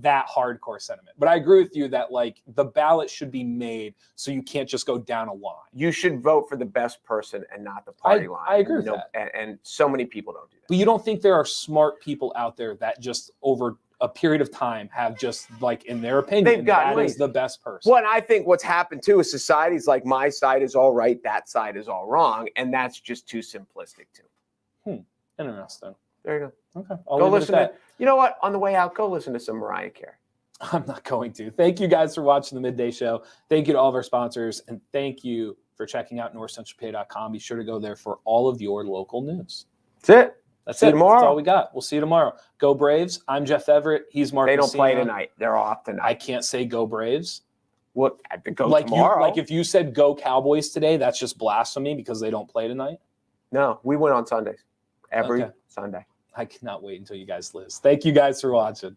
[SPEAKER 1] that hardcore sentiment, but I agree with you that like the ballot should be made so you can't just go down a line.
[SPEAKER 2] You should vote for the best person and not the party line.
[SPEAKER 1] I agree with that.
[SPEAKER 2] And so many people don't do that.
[SPEAKER 1] But you don't think there are smart people out there that just over a period of time have just like, in their opinion, that is the best person.
[SPEAKER 2] Well, and I think what's happened too is society's like, my side is all right, that side is all wrong. And that's just too simplistic too.
[SPEAKER 1] Interesting.
[SPEAKER 2] There you go.
[SPEAKER 1] Okay.
[SPEAKER 2] Go listen to, you know what? On the way out, go listen to some Mariah Carey.
[SPEAKER 1] I'm not going to. Thank you guys for watching the Midday Show. Thank you to all of our sponsors. And thank you for checking out NorthcentralPa.com. Be sure to go there for all of your local news.
[SPEAKER 2] That's it.
[SPEAKER 1] That's it. Tomorrow. That's all we got. We'll see you tomorrow. Go Braves. I'm Jeff Everett. He's Mark
[SPEAKER 2] They don't
[SPEAKER 1] Messina.
[SPEAKER 2] play tonight. They're off tonight.
[SPEAKER 1] I can't say go Braves.
[SPEAKER 2] What? I have to go tomorrow.
[SPEAKER 1] Like if you said go Cowboys today, that's just blasphemy because they don't play tonight.
[SPEAKER 2] No, we win on Sundays. Every Sunday.
[SPEAKER 1] I cannot wait until you guys lose. Thank you guys for watching.